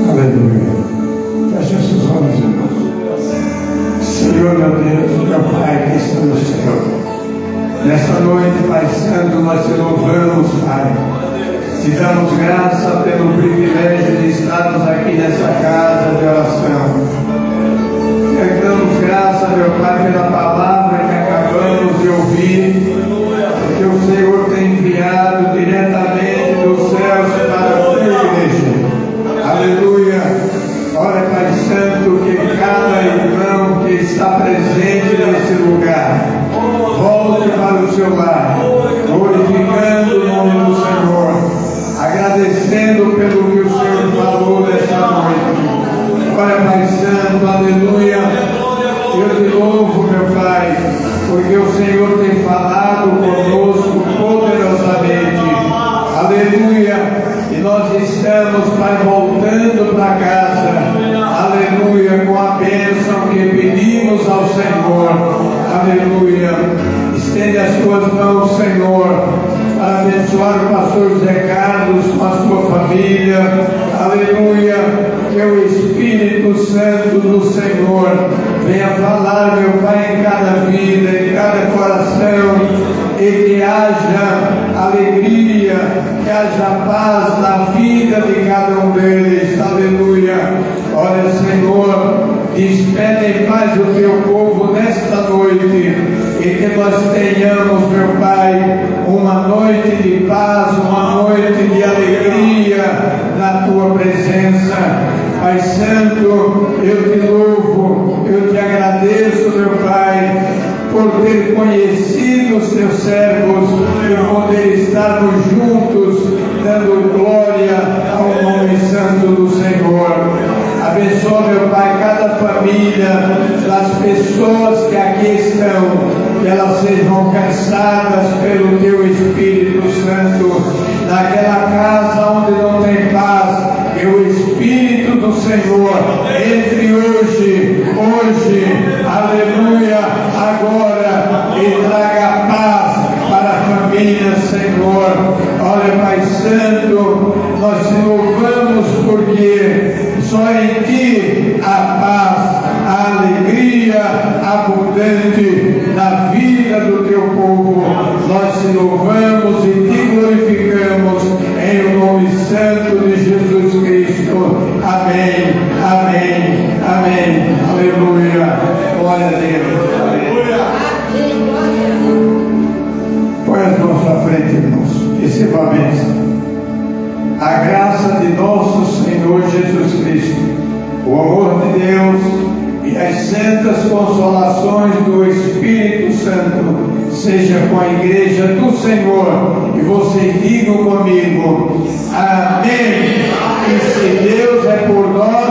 Aleluia. Feche seus olhos, irmãos. Senhor, meu Deus, meu Pai que está no céu, nesta noite, Pai Santo, nós te louvamos, Pai. Te damos graça pelo privilégio de estarmos aqui nessa casa de oração. Te damos graça, meu Pai, pela palavra que acabamos de ouvir, que o Senhor tem enviado diretamente dos céus para a sua igreja. Aleluia. Ora, Pai Santo, que cada irmão que está presente nesse lugar volte para o seu lar, glorificando o nome do Senhor, agradecendo pelo que o Senhor falou nesta noite. Ora, Pai Santo, aleluia. Eu te louvo, meu Pai, porque o Senhor tem falado conosco poderosamente. Aleluia. E nós estamos, Pai, voltando para casa. Aleluia. Com a bênção que pedimos ao Senhor. Aleluia. Estende as tuas mãos, Senhor, para abençoar o pastor José Carlos com a sua família. Aleluia. Que o Espírito Santo do Senhor venha falar, meu Pai, em cada vida, em cada coração, e que haja alegria, que haja paz na vida de cada um deles. Aleluia. Olha, Senhor, despede em paz o teu povo nesta noite, e que nós tenhamos, meu Pai, uma noite de paz, uma noite de alegria na tua presença. Pai Santo, eu te louvo, eu te agradeço, meu Pai, por ter conhecido os teus servos e poder estarmos juntos, dando glória ao nome santo do Senhor. Abençoa, meu Pai, cada família, das pessoas que aqui estão, que elas sejam alcançadas pelo Teu Espírito Santo, naquela casa onde não tem paz, que o Espírito do Senhor entre hoje, aleluia, agora, e traga paz para a família, Senhor. Olha, Pai Santo, nós te louvamos porque só em Ti a paz, a alegria abundante na vida do Teu povo. Nós te louvamos e te glorificamos em o nome santo de Jesus Cristo. Amém, amém, amém. Aleluia. Glória a Deus. Põe as mãos à frente, irmãos. Receba a bênção. A graça de nosso Senhor Jesus Cristo, o amor de Deus e as santas consolações do Espírito Santo seja com a igreja do Senhor. E vocês digam comigo: amém. E se Deus é por nós,